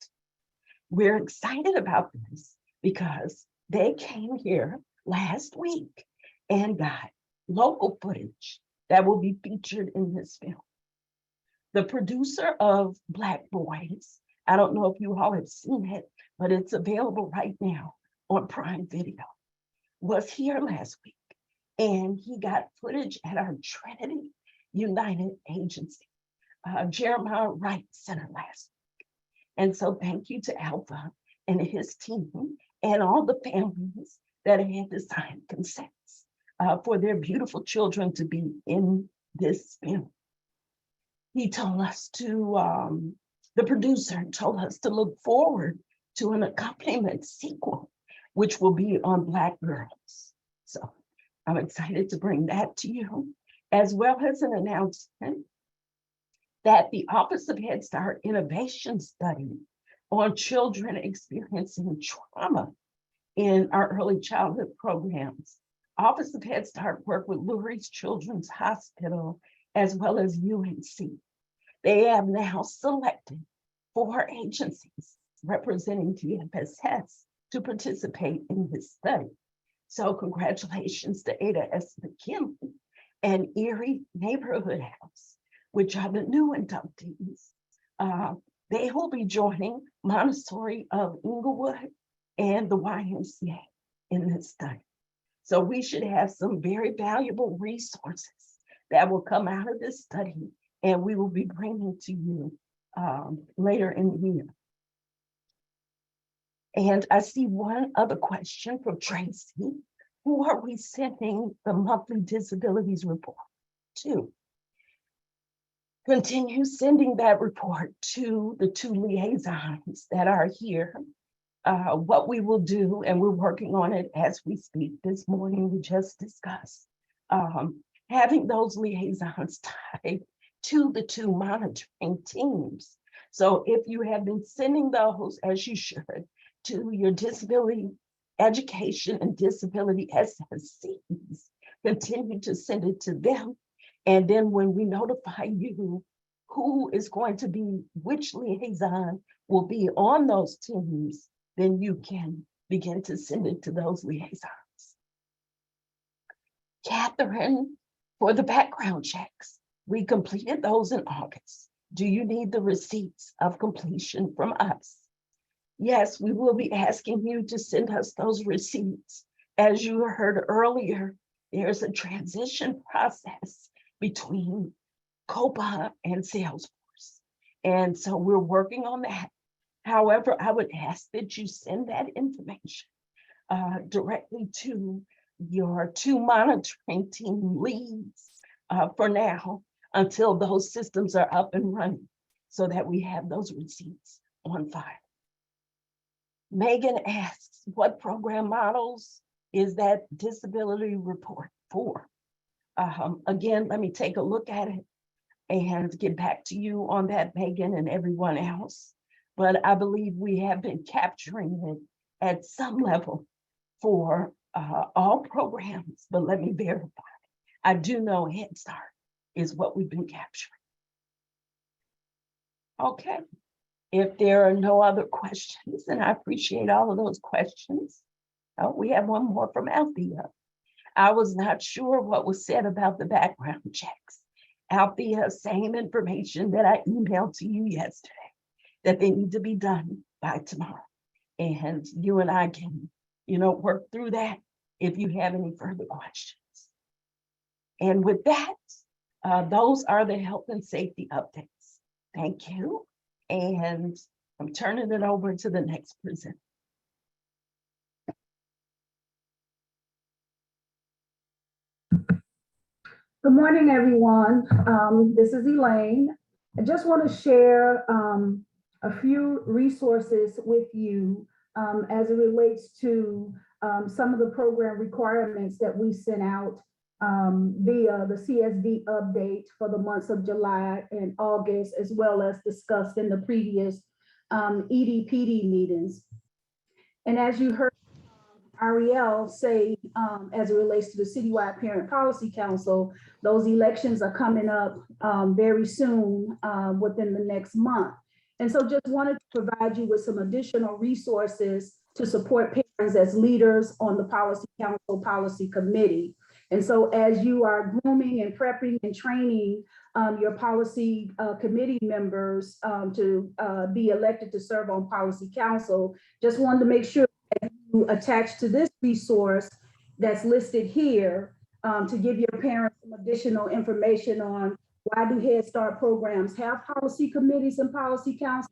We're excited about this because they came here last week and got local footage that will be featured in this film. The producer of Black Boys, I don't know if you all have seen it, but it's available right now on Prime Video, was here last week, and he got footage at our Trinity United Agency, Jeremiah Wright Center last week. And so thank you to Alpha and his team and all the families that had to sign consents for their beautiful children to be in this film. He told us to, the producer told us to look forward to an accompaniment sequel, which will be on Black girls. So I'm excited to bring that to you, as well as an announcement that the Office of Head Start Innovation Study on children experiencing trauma in our early childhood programs. Office of Head Start worked with Lurie's Children's Hospital as well as UNC. They have now selected 4 agencies representing TFSS to participate in this study. So congratulations to Ada S. McKinley and Erie Neighborhood House, which are the new inductees. They will be joining Montessori of Inglewood and the YMCA in this study. So we should have some very valuable resources that will come out of this study, and we will be bringing to you later in the year. And I see one other question from Tracy. Who are we sending the monthly disabilities report to? Continue sending that report to the 2 liaisons that are here. What we will do, and we're working on it as we speak this morning, we just discussed, having those liaisons tied to the 2 monitoring teams. So if you have been sending those, as you should, to your disability education and disability SSCs, continue to send it to them. And then when we notify you who is going to be, which liaison will be on those teams, then you can begin to send it to those liaisons. Catherine, for the background checks, we completed those in August. Do you need the receipts of completion from us? Yes, we will be asking you to send us those receipts. As you heard earlier, there's a transition process between COPA and Salesforce. And so we're working on that. However, I would ask that you send that information directly to your 2 monitoring team leads for now, until those systems are up and running, so that we have those receipts on file. Megan asks, what program models is that disability report for? Again, let me take a look at it and get back to you on that, Megan, and everyone else. But I believe we have been capturing it at some level for all programs, but let me verify. I do know Head Start is what we've been capturing. Okay, if there are no other questions, and I appreciate all of those questions. Oh, we have one more from Althea. I was not sure what was said about the background checks. Althea, same information that I emailed to you yesterday, that they need to be done by tomorrow. And you and I can, work through that if you have any further questions. And with that, those are the health and safety updates. Thank you. And I'm turning it over to the next presenter. Good morning, everyone. This is Elaine. I just want to share a few resources with you as it relates to some of the program requirements that we sent out via the CSD update for the months of July and August, as well as discussed in the previous EDPD meetings. And as you heard Ariel say, as it relates to the Citywide Parent Policy Council, those elections are coming up very soon, within the next month. And so just wanted to provide you with some additional resources to support parents as leaders on the Policy Council Policy Committee. And so as you are grooming and prepping and training your policy committee members to be elected to serve on Policy Council, just wanted to make sure that you attach to this resource that's listed here to give your parents some additional information on why do Head Start programs have policy committees and policy councils?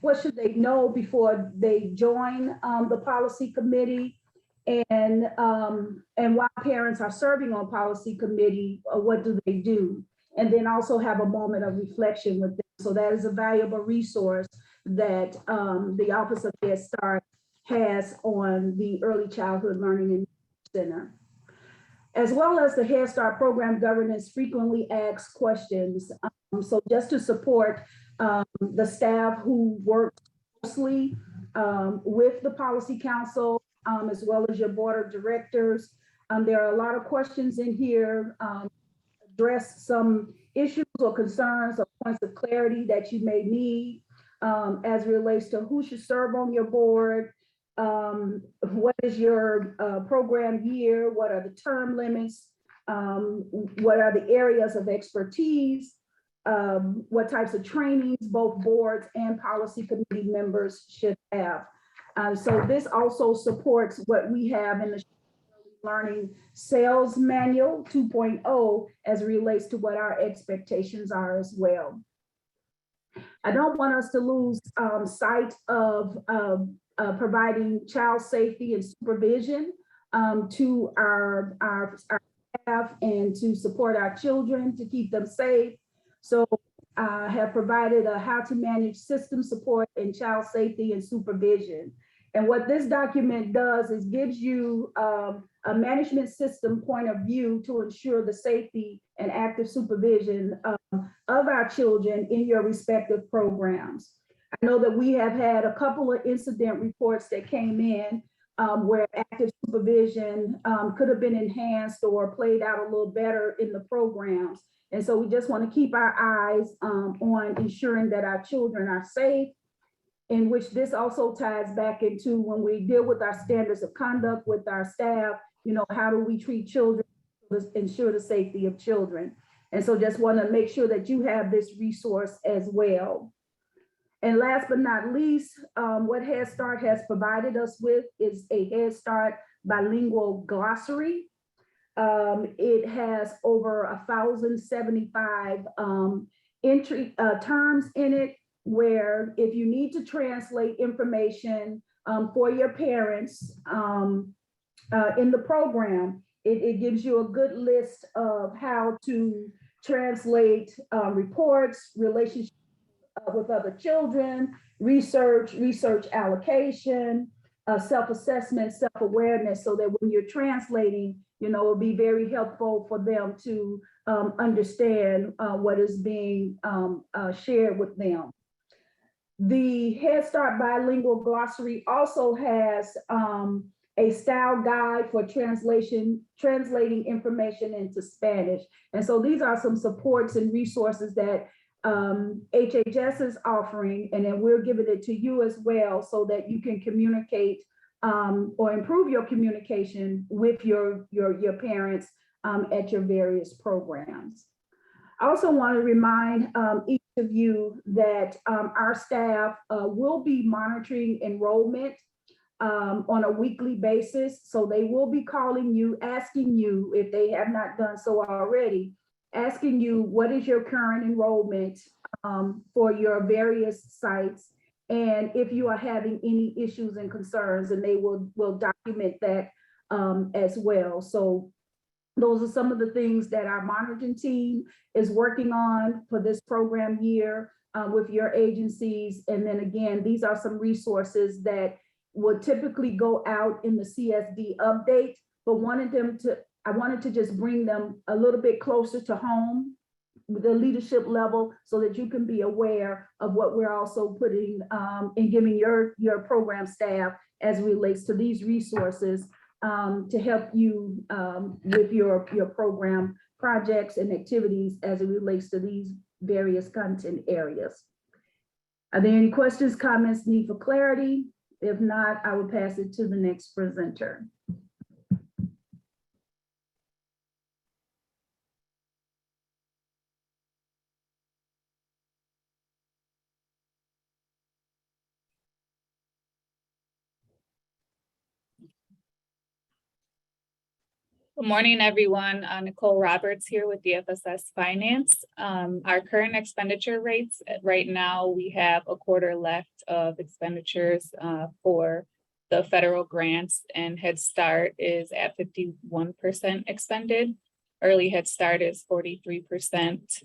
What should they know before they join the policy committee? And why parents are serving on policy committee, what do they do? And then also have a moment of reflection with them. So that is a valuable resource that the Office of Head Start has on the Early Childhood Learning Center. As well as the Head Start program governance frequently asked questions. So just to support the staff who work closely with the Policy Council, as well as your board of directors. There are a lot of questions in here, address some issues or concerns or points of clarity that you may need as it relates to who should serve on your board, what is your program year, what are the term limits, what are the areas of expertise, what types of trainings both boards and policy committee members should have. So this also supports what we have in the Learning Sales Manual 2.0 as it relates to what our expectations are as well. I don't want us to lose sight of providing child safety and supervision to our staff and to support our children to keep them safe. So I have provided a how to manage system support and child safety and supervision. And what this document does is gives you a management system point of view to ensure the safety and active supervision of our children in your respective programs. I know that we have had a couple of incident reports that came in where active supervision could have been enhanced or played out a little better in the programs. And so we just want to keep our eyes on ensuring that our children are safe, in which this also ties back into when we deal with our standards of conduct with our staff, you know, how do we treat children to ensure the safety of children? And so just want to make sure that you have this resource as well. And last but not least, what Head Start has provided us with is a Head Start bilingual glossary. It has over 1,075 entry terms in it, where if you need to translate information for your parents in the program, it gives you a good list of how to translate reports, relationships with other children, research allocation, self-assessment, self-awareness, so that when you're translating, you know, it'll be very helpful for them to understand what is being shared with them. The Head Start Bilingual Glossary also has a style guide for translating information into Spanish. And so these are some supports and resources that HHS is offering, and then we're giving it to you as well so that you can communicate or improve your communication with your parents at your various programs. I also want to remind each of you that our staff will be monitoring enrollment on a weekly basis. So they will be calling you, asking you, if they have not done so already, asking you what is your current enrollment for your various sites, and if you are having any issues and concerns, and they will document that as well. So those are some of the things that our monitoring team is working on for this program year with your agencies. And then again, these are some resources that would typically go out in the CSD update, but I wanted to just bring them a little bit closer to home with the leadership level so that you can be aware of what we're also putting and giving your program staff as it relates to these resources to help you with your program projects and activities as it relates to these various content areas. Are there any questions, comments, need for clarity? If not, I will pass it to the next presenter. Good morning, everyone. Nicole Roberts here with DFSS Finance. Our current expenditure rates, right now, we have a quarter left of expenditures for the federal grants, and Head Start is at 51% expended. Early Head Start is 43%.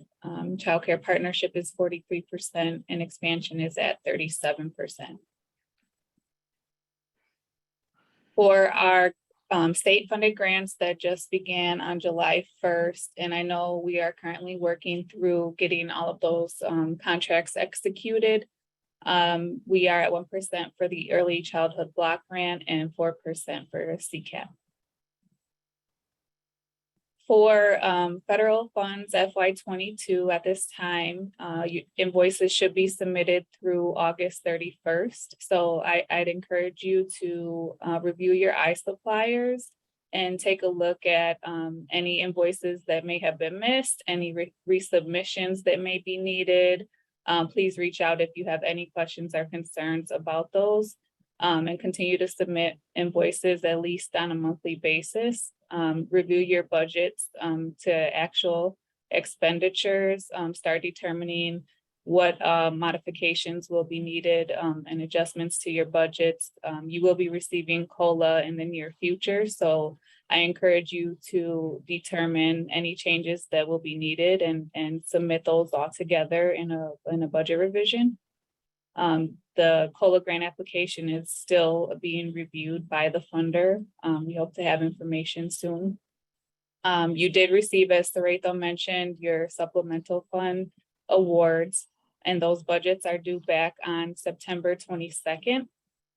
Child Care Partnership is 43%, and expansion is at 37%. For our state funded grants that just began on July 1st. And I know we are currently working through getting all of those contracts executed. We are at 1% for the Early Childhood Block Grant and 4% for CCAP. For federal funds FY22 at this time, invoices should be submitted through August 31st. So I'd encourage you to review your iSuppliers and take a look at any invoices that may have been missed, any resubmissions that may be needed. Please reach out if you have any questions or concerns about those, and continue to submit invoices at least on a monthly basis. Review your budgets to actual expenditures, start determining what modifications will be needed and adjustments to your budgets. You will be receiving COLA in the near future, so I encourage you to determine any changes that will be needed and submit those all together in a budget revision. The COLA grant application is still being reviewed by the funder. We hope to have information soon. You did receive, as Saretha mentioned, your supplemental fund awards, and those budgets are due back on September 22nd.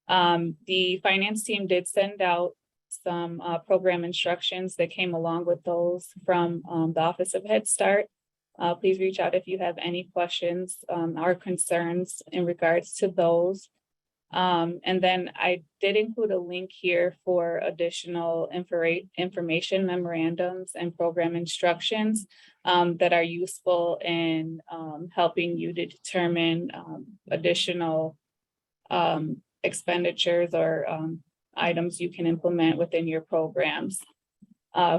The finance team did send out some program instructions that came along with those from the Office of Head Start. Please reach out if you have any questions or concerns in regards to those. And then I did include a link here for additional information memorandums and program instructions that are useful in helping you to determine additional expenditures or items you can implement within your programs.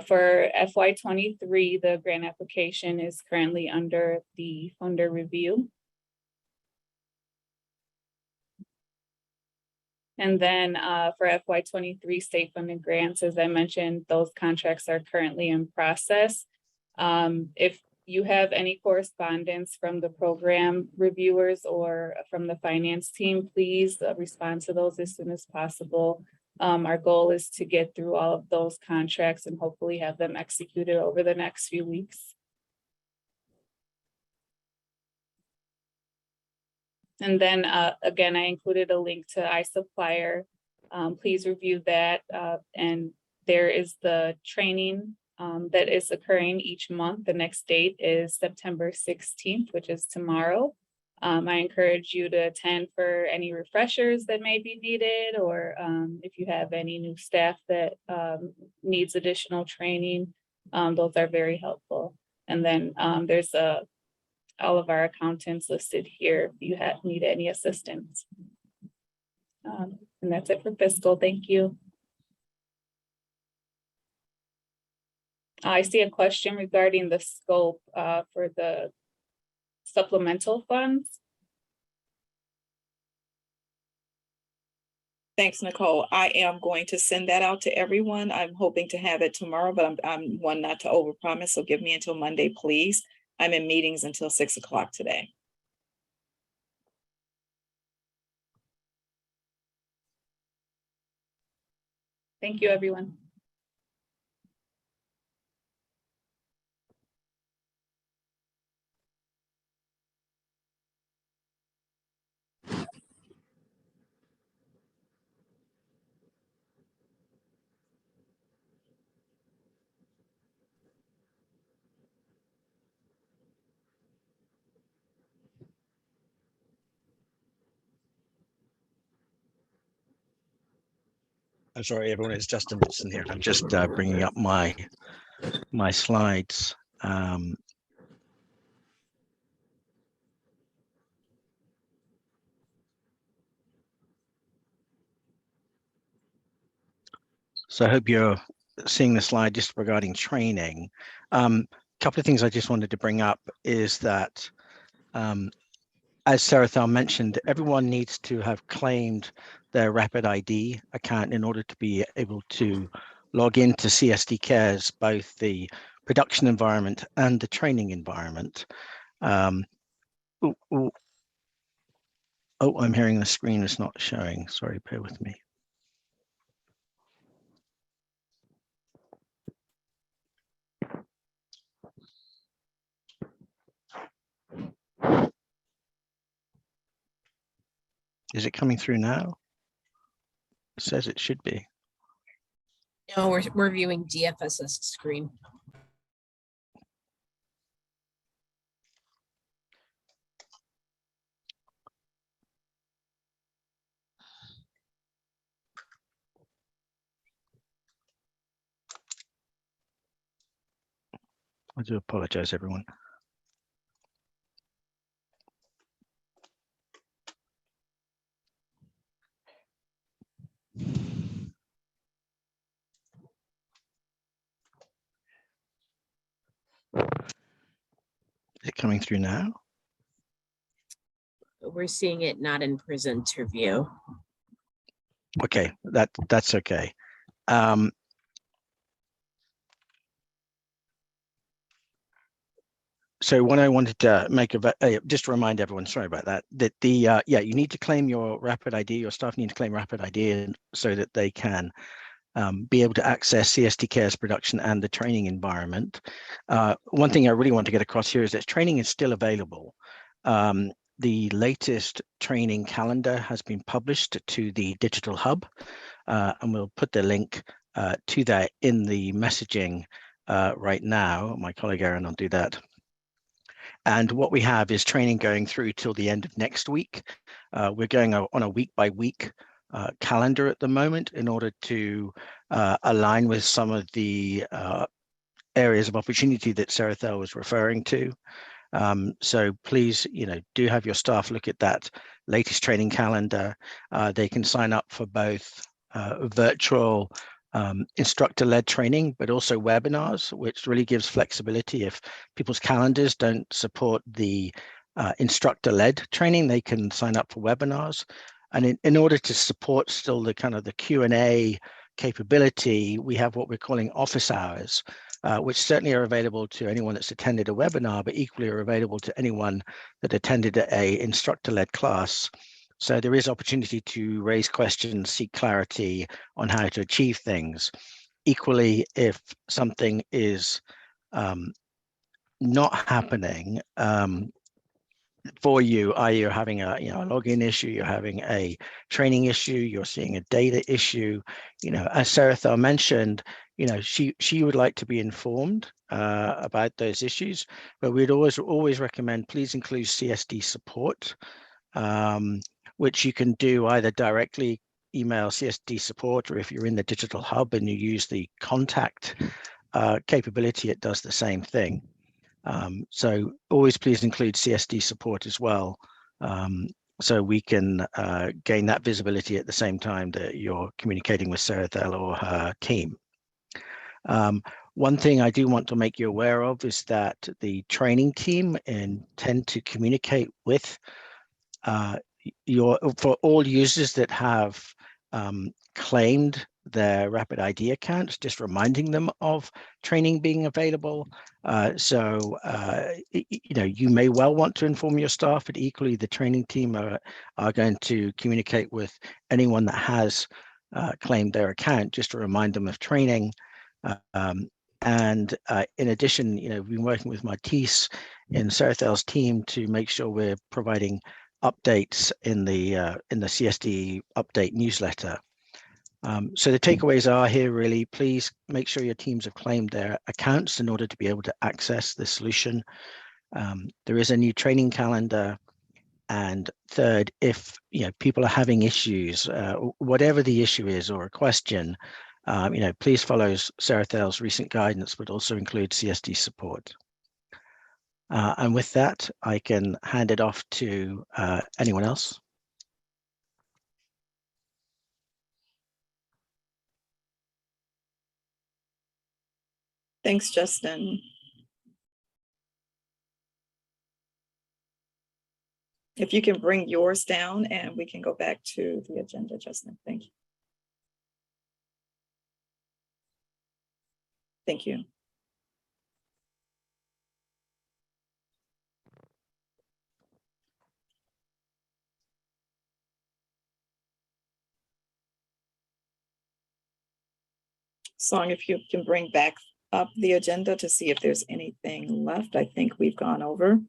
For FY23, the grant application is currently under the funder review. And then for FY23 state funded grants, as I mentioned, those contracts are currently in process. If you have any correspondence from the program reviewers or from the finance team, please respond to those as soon as possible. Our goal is to get through all of those contracts and hopefully have them executed over the next few weeks. And then again, I included a link to iSupplier. Please review that. And there is the training that is occurring each month. The next date is September 16th, which is tomorrow. I encourage you to attend for any refreshers that may be needed, or if you have any new staff that needs additional training, those are very helpful. And then there's all of our accountants listed here if you need any assistance. And that's it for fiscal. Thank you. I see a question regarding the scope for the supplemental funds. Thanks, Nicole. I am going to send that out to everyone. I'm hoping to have it tomorrow, but I'm one not to overpromise, so give me until Monday, please. I'm in meetings until 6 o'clock today. Thank you, everyone. I'm sorry, everyone. It's Justin Wilson here. I'm just bringing up my slides. So I hope you're seeing the slide just regarding training. Couple of things I just wanted to bring up is that, as Sarathel mentioned, everyone needs to have claimed their Rapid ID account in order to be able to log into CSD Cares, both the production environment and the training environment. Oh, I'm hearing the screen is not showing. Sorry, bear with me. Is it coming through now? It says it should be. No, we're viewing DFS's screen. I do apologize, everyone. Is it coming through now? We're seeing it not in presenter view. Okay, that's okay. So what I wanted to make just to remind everyone, sorry about that, that the you need to claim your Rapid ID. Your staff need to claim Rapid ID so that they can be able to access CSD Cares production and the training environment. One thing I really want to get across here is that training is still available. The latest training calendar has been published to the Digital Hub, and we'll put the link to that in the messaging right now. My colleague Aaron will do that. And what we have is training going through till the end of next week. We're going on a week-by-week calendar at the moment in order to align with some of the areas of opportunity that Sarathel was referring to. So please, do have your staff look at that latest training calendar. They can sign up for both virtual instructor-led training, but also webinars, which really gives flexibility. If people's calendars don't support the instructor-led training, they can sign up for webinars. And in order to support still the kind of the Q&A capability, we have what we're calling office hours, which certainly are available to anyone that's attended a webinar, but equally are available to anyone that attended a instructor-led class. So there is opportunity to raise questions, seek clarity on how to achieve things. Equally, if something is not happening for you, i.e. you're having a login issue, you're having a training issue, you're seeing a data issue, as Sarathel mentioned, she would like to be informed about those issues, but we'd always recommend please include CSD support, which you can do either directly email CSD support, or if you're in the Digital Hub and you use the contact capability, it does the same thing. So always please include CSD support as well, so we can gain that visibility at the same time that you're communicating with Sarathel or her team. One thing I do want to make you aware of is that the training team intend to communicate with for all users that have claimed their Rapid ID accounts, just reminding them of training being available. So you may well want to inform your staff, but equally the training team are going to communicate with anyone that has claimed their account, just to remind them of training. And in addition, we've been working with Matisse in Sarathel's team to make sure we're providing updates in the CSD update newsletter. So the takeaways are here really, please make sure your teams have claimed their accounts in order to be able to access the solution. There is a new training calendar. And third, if people are having issues, whatever the issue is or a question, please follow Sarah Thale's recent guidance, but also include CSD support. And with that, I can hand it off to anyone else. Thanks, Justin. If you can bring yours down and we can go back to the agenda, Justin. Thank you. Thank you. Song, if you can bring back up the agenda to see if there's anything left. I think we've gone over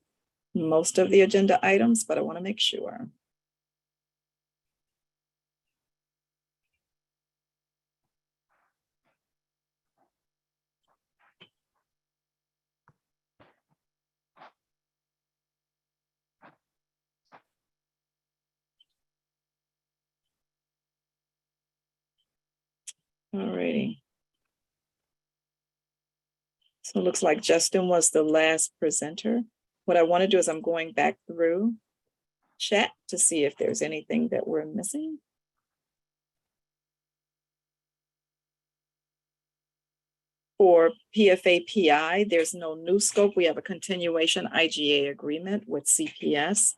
most of the agenda items, but I want to make sure. All righty. So it looks like Justin was the last presenter. What I want to do is I'm going back through chat to see if there's anything that we're missing. For PFA-PI, there's no new scope. We have a continuation IGA agreement with CPS.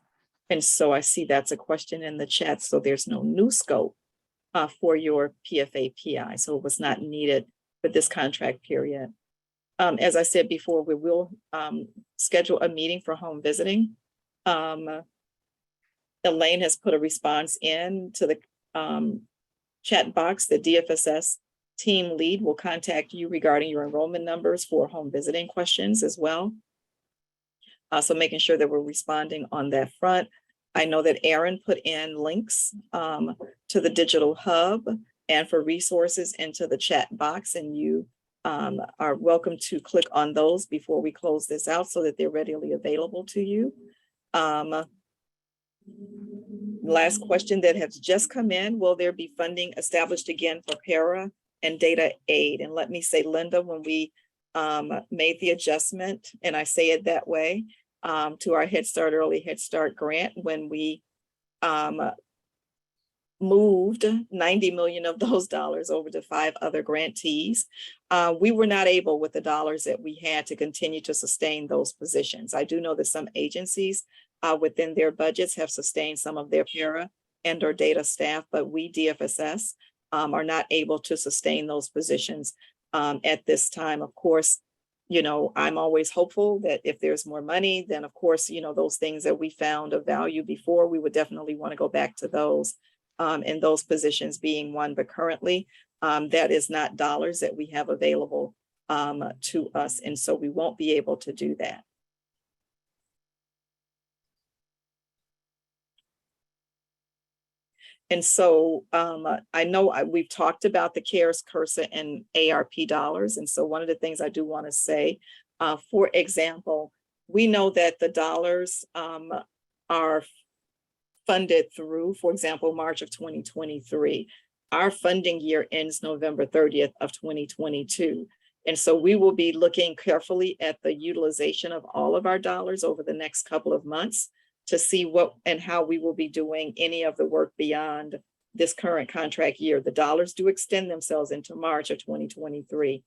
And so I see that's a question in the chat. So there's no new scope for your PFA-PI. So it was not needed for this contract period. As I said before, we will schedule a meeting for home visiting. Elaine has put a response in to the chat box. The DFSS team lead will contact you regarding your enrollment numbers for home visiting questions as well. So making sure that we're responding on that front. I know that Aaron put in links to the digital hub and for resources into the chat box, and you are welcome to click on those before we close this out so that they're readily available to you. Last question that has just come in, will there be funding established again for para and data aid? And let me say, Linda, when we made the adjustment, and I say it that way, to our Head Start Early Head Start grant, when we moved 90 million of those dollars over to 5 other grantees, we were not able with the dollars that we had to continue to sustain those positions. I do know that some agencies within their budgets have sustained some of their para and or data staff, but we DFSS are not able to sustain those positions at this time. Of course, I'm always hopeful that if there's more money, then of course, those things that we found of value before, we would definitely want to go back to those and those positions being one. But currently, that is not dollars that we have available to us. And so we won't be able to do that. And so I know we've talked about the CARES, CURSA, and ARP dollars. And so one of the things I do want to say, for example, we know that the dollars are funded through, for example, March of 2023. Our funding year ends November 30th of 2022. And so we will be looking carefully at the utilization of all of our dollars over the next couple of months to see what and how we will be doing any of the work beyond this current contract year. The dollars do extend themselves into March of 2023.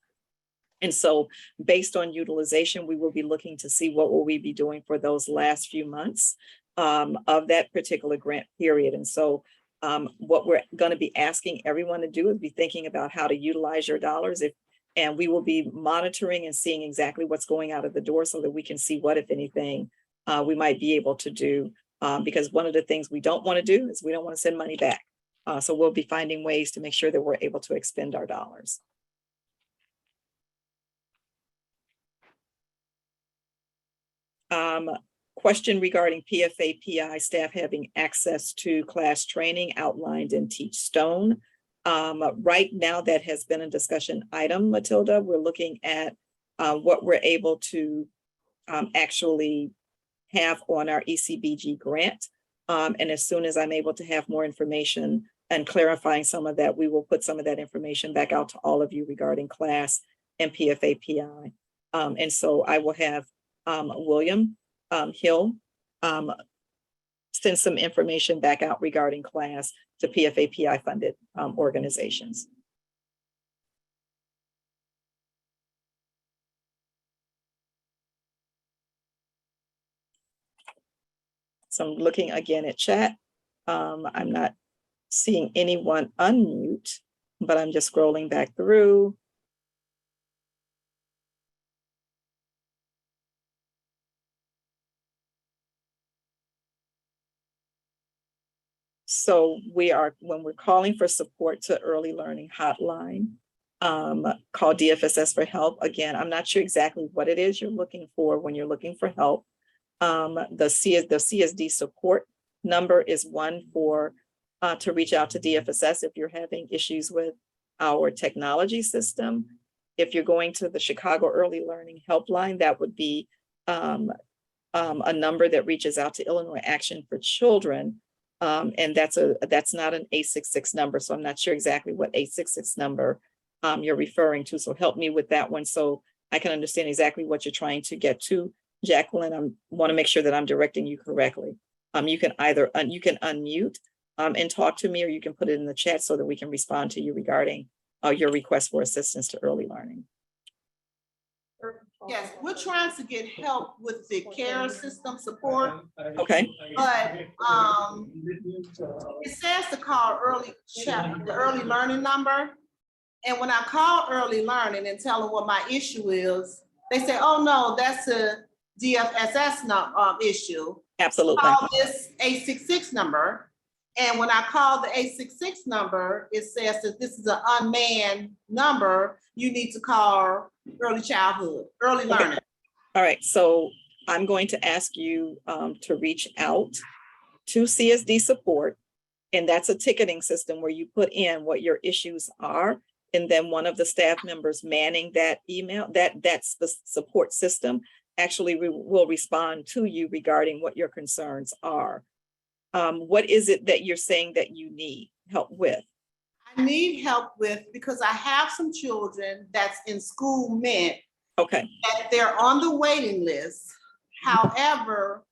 And so based on utilization, we will be looking to see what will we be doing for those last few months of that particular grant period. And so what we're going to be asking everyone to do is be thinking about how to utilize your dollars, and we will be monitoring and seeing exactly what's going out of the door so that we can see what, if anything, we might be able to do, because one of the things we don't want to do is we don't want to send money back. So we'll be finding ways to make sure that we're able to expend our dollars. Question regarding PFA-PI staff having access to class training outlined in Teach Stone. Right now, that has been a discussion item, Matilda. We're looking at what we're able to actually have on our ECBG grant. And as soon as I'm able to have more information and clarifying some of that, we will put some of that information back out to all of you regarding class and PFA PI. And so I will have William Hill send some information back out regarding class to PFA PI funded organizations. So I'm looking again at chat. I'm not seeing anyone unmute, but I'm just scrolling back through. So when we're calling for support to early learning hotline, call DFSS for help. Again, I'm not sure exactly what it is you're looking for when you're looking for help. The CSD support number is one for to reach out to DFSS if you're having issues with our technology system. If you're going to the Chicago Early Learning Helpline, that would be a number that reaches out to Illinois Action for Children. And that's not an 866 number, so I'm not sure exactly what 866 number you're referring to. So help me with that one so I can understand exactly what you're trying to get to. Jacqueline, I want to make sure that I'm directing you correctly. You can either unmute and talk to me, or you can put it in the chat so that we can respond to you regarding your request for assistance to early learning. Yes, we're trying to get help with the care system support. Okay. But it says to call the early learning number. And when I call early learning and tell them what my issue is, they say, oh no, that's a DFSS issue. Absolutely. Call this 866 number. And when I call the 866 number, it says that this is an unmanned number. You need to call early childhood, early learning. All right, so I'm going to ask you to reach out to CSD support. And that's a ticketing system where you put in what your issues are. And then one of the staff members manning that email, that's the support system, actually will respond to you regarding what your concerns are. What is it that you're saying that you need help with? I need help with, because I have some children that's in school meant Okay. that they're on the waiting list. However,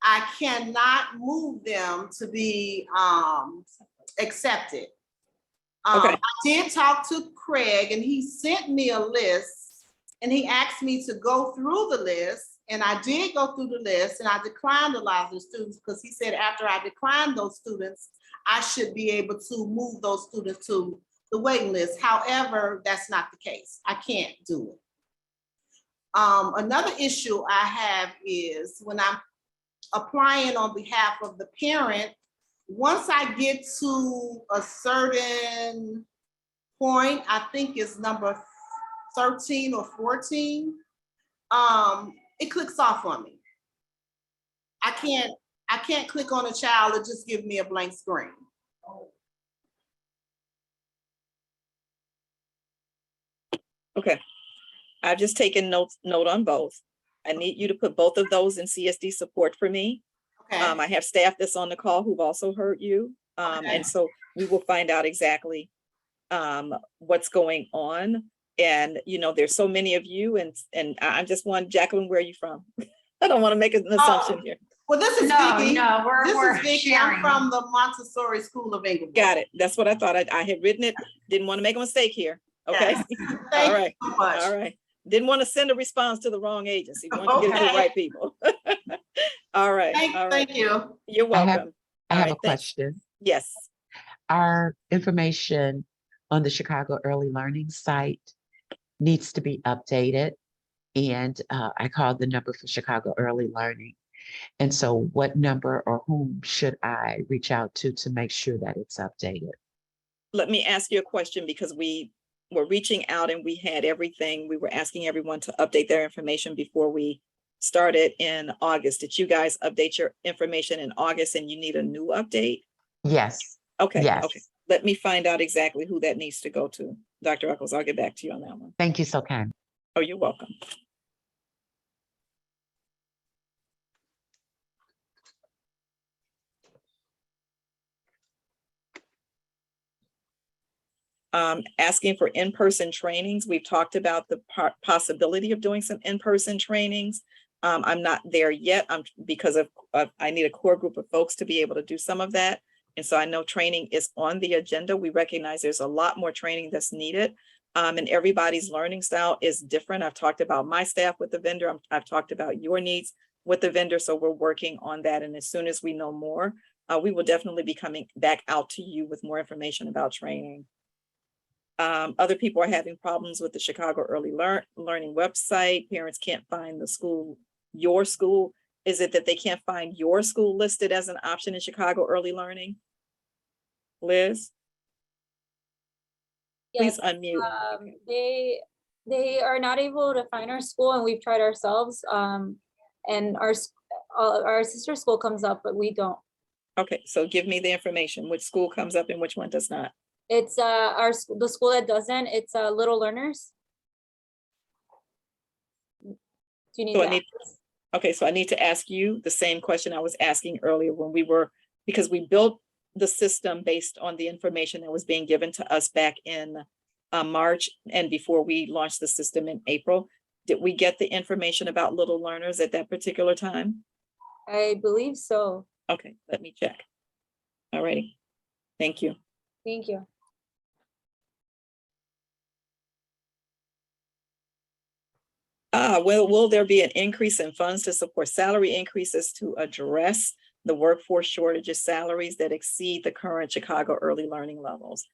I cannot move them to be accepted. Okay. I did talk to Craig and he sent me a list and he asked me to go through the list. And I did go through the list and I declined a lot of the students because he said after I declined those students, I should be able to move those students to the waiting list. However, that's not the case. I can't do it. Another issue I have is when I'm applying on behalf of the parent, once I get to a certain point, I think it's number 13 or 14, it clicks off on me. I can't click on a child, it just gives me a blank screen. Okay. I've just taken note on both. I need you to put both of those in CSD support for me. Okay. I have staff that's on the call who've also heard you. Okay. And so we will find out exactly what's going on. And, you know, there's so many of you and I just want, Jacqueline, where are you from? I don't want to make an assumption here. Well, this is No, Vicky. no, we're This is Vicky. sharing. I'm from the Montessori School of English. Got it. That's what I thought. I had written it. Didn't want to make a mistake here. Okay. Yes. All Thank right. you so much. All right. Didn't want to send a response to the wrong agency. Want to get it to the Okay. right people. All right. All right. Thank you. You're I have- welcome. I All have right, a thanks. question. Yes. Our information on the Chicago Early Learning site needs to be updated. And I called the number for Chicago Early Learning. And so what number or whom should I reach out to make sure that it's updated? Let me ask you a question because we were reaching out and we had everything. We were asking everyone to update their information before we started in August. Did you guys update your information in August and you need a new update? Yes. Okay. Yes. Okay. Let me find out exactly who that needs to go to. Dr. Eccles, I'll get back to you on that one. Thank you so kind. Oh, you're welcome. Asking for in-person trainings. We've talked about the possibility of doing some in-person trainings. I'm not there yet because of I need a core group of folks to be able to do some of that. And so I know training is on the agenda. We recognize there's a lot more training that's needed. And everybody's learning style is different. I've talked about my staff with the vendor. I've talked about your needs with the vendor. So we're working on that. And as soon as we know more, we will definitely be coming back out to you with more information about training. Other people are having problems with the Chicago Early Learning website. Parents can't find the school, your school. Is it that they can't find your school listed as an option in Chicago Early Learning? Liz? Please unmute. They are not able to find our school, and we've tried ourselves. And our sister school comes up, but we don't. Okay, so give me the information. Which school comes up and which one does not? It's the school that doesn't. It's Little Learners. Do you need So that? Okay, so I need to ask you the same question I was asking earlier because we built the system based on the information that was being given to us back in March and before we launched the system in April. Did we get the information about Little Learners at that particular time? I believe so. Okay, let me check. All righty. Thank you. Thank you. Will there be an increase in funds to support salary increases to address the workforce shortages salaries that exceed the current Chicago early learning levels?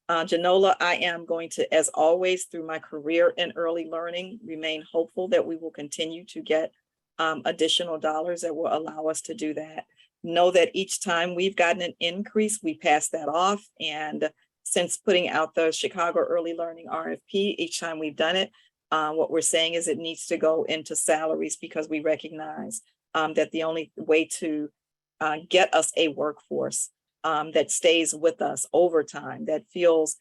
Janola, I am going to, as always, through my career in early learning, remain hopeful that we will continue to get additional dollars that will allow us to do that. Know that each time we've gotten an increase, we pass that off. And since putting out the Chicago Early Learning RFP, each time we've done it, what we're saying is it needs to go into salaries because we recognize that the only way to get us a workforce that stays with us over time, that feels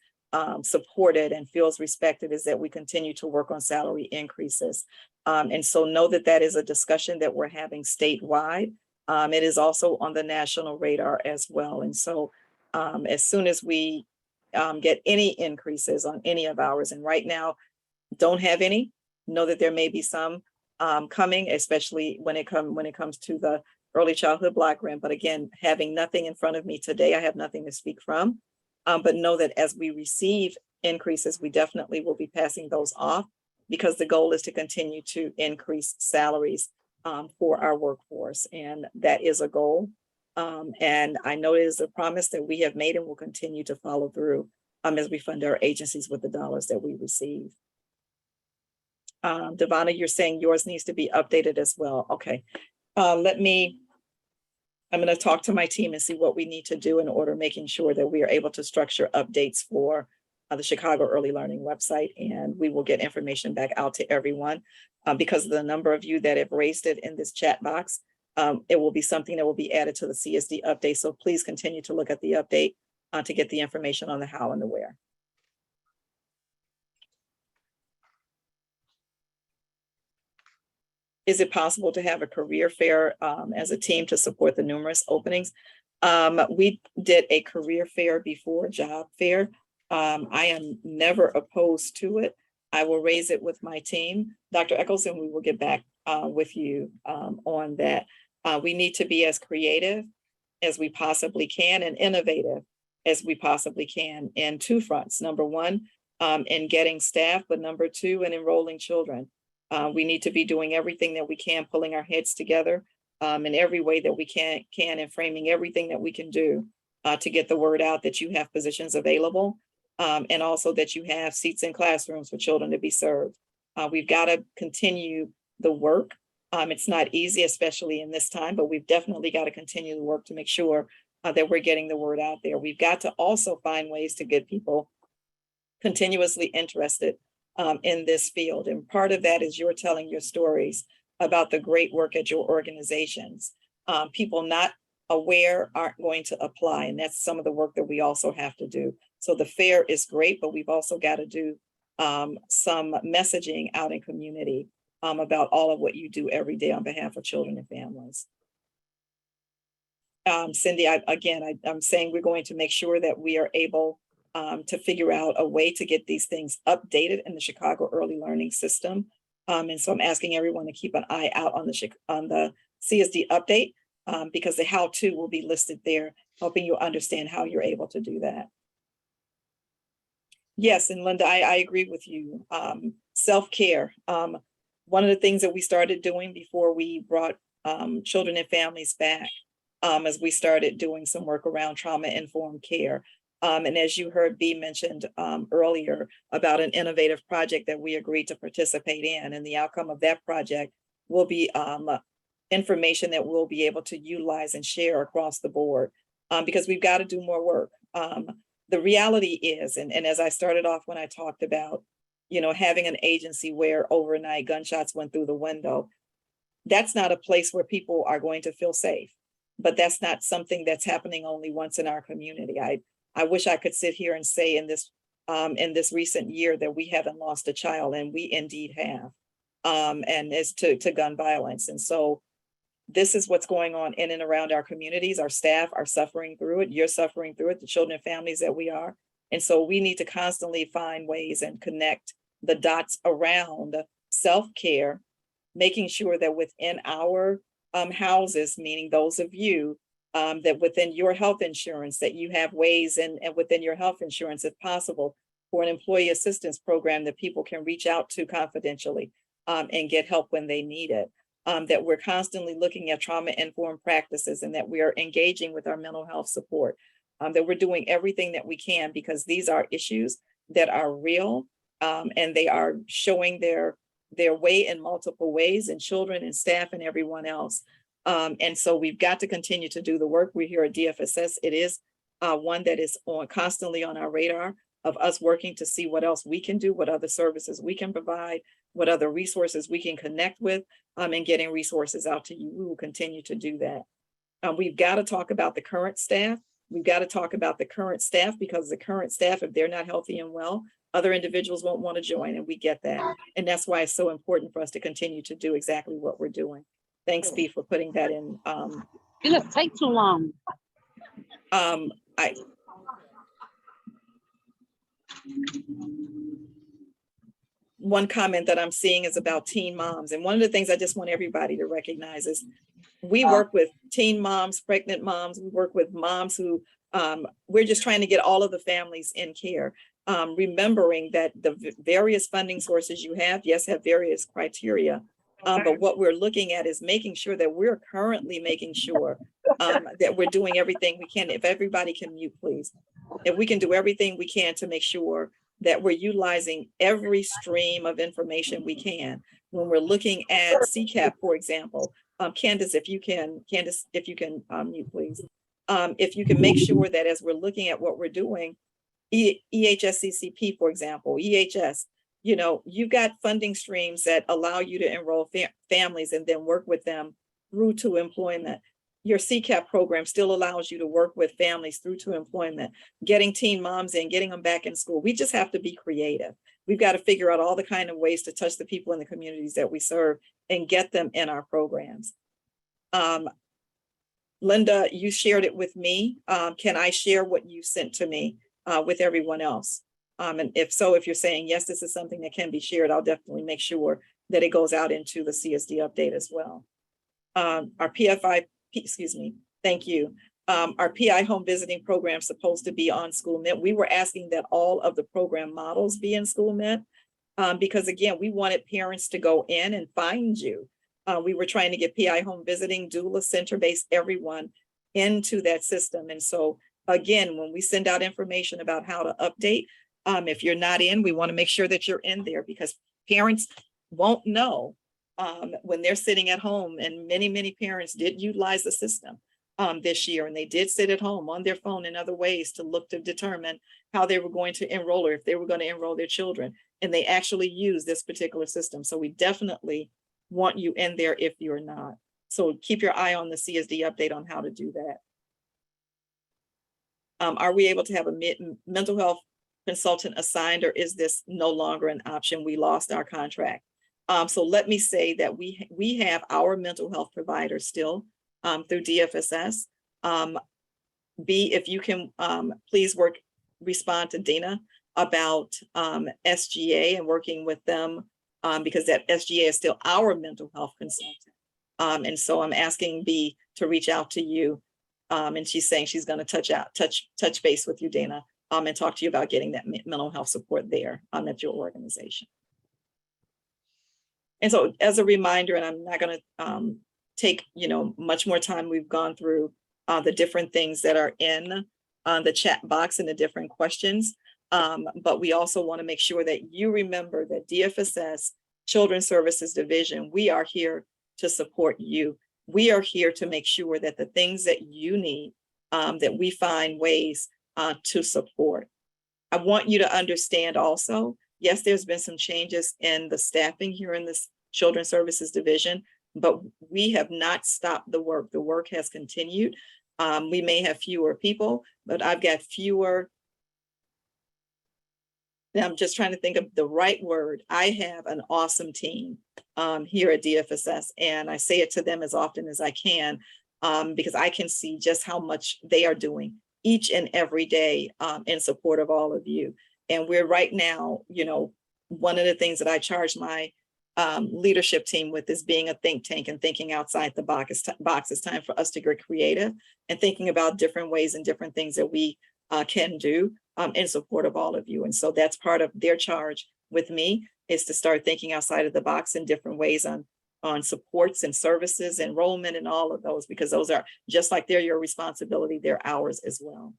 supported and feels respected, is that we continue to work on salary increases. And so know that that is a discussion that we're having statewide. It is also on the national radar as well. And so as soon as we get any increases on any of ours, and right now don't have any, know that there may be some coming, especially when it comes to the early childhood block grant. But again, having nothing in front of me today, I have nothing to speak from. But know that as we receive increases, we definitely will be passing those off because the goal is to continue to increase salaries for our workforce. And that is a goal. And I know it is a promise that we have made and will continue to follow through as we fund our agencies with the dollars that we receive. Devonna, you're saying yours needs to be updated as well. Okay. I'm going to talk to my team and see what we need to do in order making sure that we are able to structure updates for the Chicago Early Learning website. And we will get information back out to everyone because of the number of you that have raised it in this chat box. It will be something that will be added to the CSD update. So please continue to look at the update to get the information on the how and the where. Is it possible to have a career fair as a team to support the numerous openings? We did a career fair before job fair. I am never opposed to it. I will raise it with my team. Dr. Eccleston, we will get back with you on that. We need to be as creative as we possibly can and innovative as we possibly can in two fronts. Number one, in getting staff, but number two, in enrolling children. We need to be doing everything that we can, pulling our heads together in every way that we can and framing everything that we can do to get the word out that you have positions available and also that you have seats in classrooms for children to be served. We've got to continue the work. It's not easy, especially in this time, but we've definitely got to continue the work to make sure that we're getting the word out there. We've got to also find ways to get people continuously interested in this field. And part of that is you're telling your stories about the great work at your organizations. People not aware aren't going to apply. And that's some of the work that we also have to do. So the fair is great, but we've also got to do some messaging out in community about all of what you do every day on behalf of children and families. Cindy, I'm saying we're going to make sure that we are able to figure out a way to get these things updated in the Chicago Early Learning System. And so I'm asking everyone to keep an eye out on the CSD update because the how-to will be listed there, helping you understand how you're able to do that. Yes, and Linda, I agree with you. Self-care. One of the things that we started doing before we brought children and families back as we started doing some work around trauma-informed care. And as you heard B mentioned earlier about an innovative project that we agreed to participate in, and the outcome of that project will be information that we'll be able to utilize and share across the board because we've got to do more work. The reality is, and as I started off when I talked about, having an agency where overnight gunshots went through the window, that's not a place where people are going to feel safe. But that's not something that's happening only once in our community. I wish I could sit here and say in this recent year that we haven't lost a child, and we indeed have, and it's to gun violence. And so this is what's going on in and around our communities. Our staff are suffering through it. You're suffering through it, the children and families that we are. And so we need to constantly find ways and connect the dots around self-care, making sure that within our houses, meaning those of you, that within your health insurance, that you have ways and within your health insurance, if possible, for an employee assistance program that people can reach out to confidentially and get help when they need it. That we're constantly looking at trauma-informed practices and that we are engaging with our mental health support, that we're doing everything that we can because these are issues that are real and they are showing their way in multiple ways in children and staff and everyone else. And so we've got to continue to do the work. We're here at DFSS. It is one that is constantly on our radar of us working to see what else we can do, what other services we can provide, what other resources we can connect with, and getting resources out to you. We will continue to do that. We've got to talk about the current staff. We've got to talk about the current staff because the current staff, if they're not healthy and well, other individuals won't want to join, and we get that. And that's why it's so important for us to continue to do exactly what we're doing. Thanks, B, for putting that in. It just take too long. One comment that I'm seeing is about teen moms. And one of the things I just want everybody to recognize is we work with teen moms, pregnant moms. We work with moms who we're just trying to get all of the families in care. Remembering that the various funding sources you have, yes, have various criteria. But what we're looking at is making sure that we're currently making sure that we're doing everything we can. If everybody can mute, please. If we can do everything we can to make sure that we're utilizing every stream of information we can. When we're looking at CCAP, for example, Candace, if you can mute, please. If you can make sure that as we're looking at what we're doing, EHSCCP, for example, EHS, you've got funding streams that allow you to enroll families and then work with them through to employment. Your CCAP program still allows you to work with families through to employment, getting teen moms in, getting them back in school. We just have to be creative. We've got to figure out all the kind of ways to touch the people in the communities that we serve and get them in our programs. Linda, you shared it with me. Can I share what you sent to me with everyone else? And if so, if you're saying, yes, this is something that can be shared, I'll definitely make sure that it goes out into the CSD update as well. Our PFI, excuse me, thank you. Our PI home visiting program is supposed to be on SchoolNet. We were asking that all of the program models be in SchoolNet because again, we wanted parents to go in and find you. We were trying to get PI home visiting, doula, center-based, everyone into that system. And so again, when we send out information about how to update, if you're not in, we want to make sure that you're in there because parents won't know when they're sitting at home. And many parents did utilize the system this year, and they did sit at home on their phone in other ways to look to determine how they were going to enroll or if they were going to enroll their children. And they actually use this particular system. So we definitely want you in there if you're not. So keep your eye on the CSD update on how to do that. Are we able to have a mental health consultant assigned, or is this no longer an option? We lost our contract. So let me say that we have our mental health provider still through DFSS. B, if you can please work respond to Dina about SGA and working with them because that SGA is still our mental health consultant. And so I'm asking B to reach out to you. And she's saying she's going to touch base with you, Dana, and talk to you about getting that mental health support there at your organization. And so as a reminder, and I'm not going to take, much more time, we've gone through the different things that are in the chat box and the different questions. But we also want to make sure that you remember that DFSS Children's Services Division, we are here to support you. We are here to make sure that the things that you need, that we find ways to support. I want you to understand also, yes, there's been some changes in the staffing here in this Children's Services Division, but we have not stopped the work. The work has continued. We may have fewer people, but I've got fewer. Now I'm just trying to think of the right word. I have an awesome team here at DFSS, and I say it to them as often as I can because I can see just how much they are doing each and every day in support of all of you. And we're right now, one of the things that I charge my leadership team with is being a think tank and thinking outside the box. It's time for us to get creative and thinking about different ways and different things that we can do in support of all of you. And so that's part of their charge with me, is to start thinking outside of the box in different ways on supports and services, enrollment, and all of those, because those are, just like they're your responsibility, they're ours as well.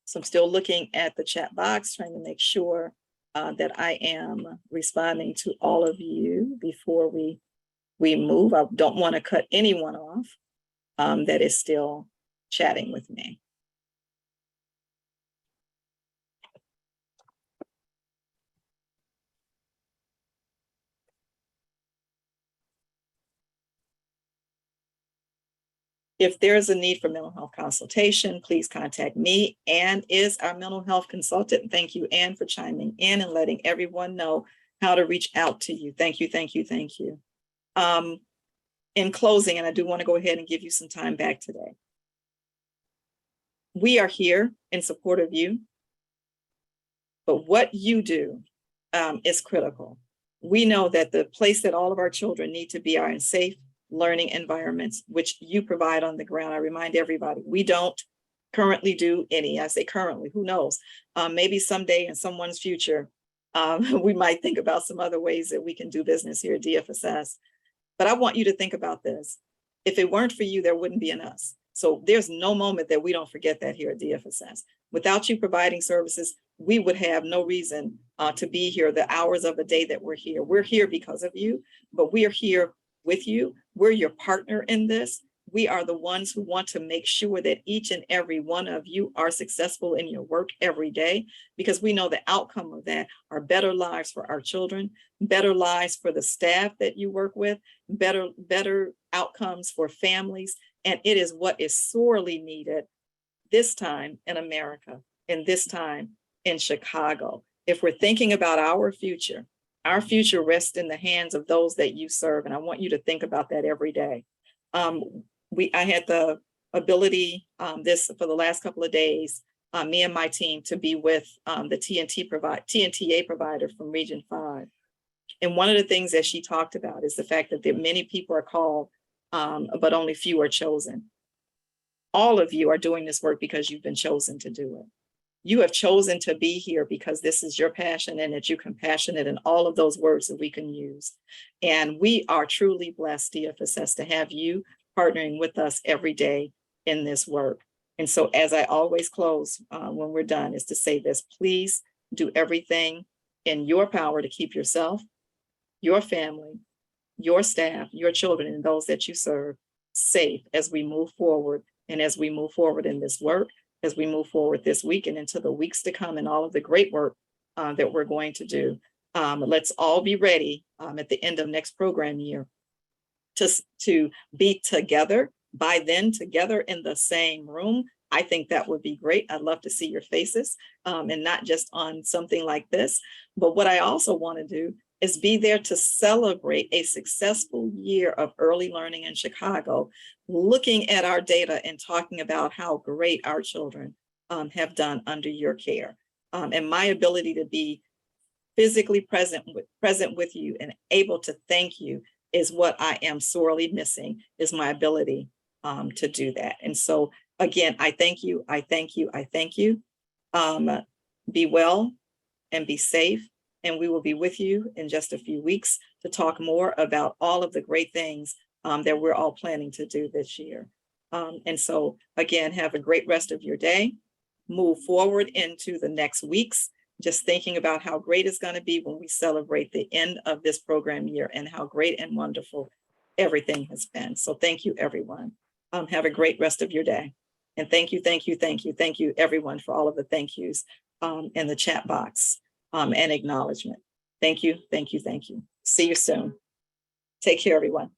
So I'm still looking at the chat box, trying to make sure that I am responding to all of you before we move. I don't want to cut anyone off that is still chatting with me. If there's a need for mental health consultation, please contact me. Ann is our mental health consultant. Thank you, Ann, for chiming in and letting everyone know how to reach out to you. Thank you, thank you, thank you. In closing, and I do want to go ahead and give you some time back today. We are here in support of you, but what you do is critical. We know that the place that all of our children need to be are in safe learning environments, which you provide on the ground. I remind everybody, we don't currently do any. I say currently, who knows? Maybe someday in someone's future, we might think about some other ways that we can do business here at DFSS. But I want you to think about this. If it weren't for you, there wouldn't be an us. So there's no moment that we don't forget that here at DFSS. Without you providing services, we would have no reason to be here the hours of the day that we're here. We're here because of you, but we are here with you. We're your partner in this. We are the ones who want to make sure that each and every one of you are successful in your work every day, because we know the outcome of that are better lives for our children, better lives for the staff that you work with, better outcomes for families. And it is what is sorely needed this time in America and this time in Chicago. If we're thinking about our future rests in the hands of those that you serve. And I want you to think about that every day. I had the ability for the last couple of days, me and my team, to be with the TNTA provider from Region 5. And one of the things that she talked about is the fact that many people are called, but only few are chosen. All of you are doing this work because you've been chosen to do it. You have chosen to be here because this is your passion, and that you're compassionate, and all of those words that we can use. And we are truly blessed, DFSS, to have you partnering with us every day in this work. And so as I always close when we're done, is to say this: please do everything in your power to keep yourself, your family, your staff, your children, and those that you serve safe as we move forward. And as we move forward in this work, as we move forward this week and into the weeks to come, and all of the great work that we're going to do. Let's all be ready at the end of next program year to be together, by then together in the same room. I think that would be great. I'd love to see your faces and not just on something like this. But what I also want to do is be there to celebrate a successful year of early learning in Chicago, looking at our data and talking about how great our children have done under your care. And my ability to be physically present with you and able to thank you is what I am sorely missing, is my ability to do that. And so again, I thank you, I thank you, I thank you. Be well and be safe. And we will be with you in just a few weeks to talk more about all of the great things that we're all planning to do this year. And so again, have a great rest of your day. Move forward into the next weeks, just thinking about how great it's going to be when we celebrate the end of this program year and how great and wonderful everything has been. So thank you, everyone. Have a great rest of your day. And thank you, thank you, thank you, thank you, everyone, for all of the thank yous in the chat box and acknowledgement. Thank you, thank you, thank you. See you soon. Take care, everyone.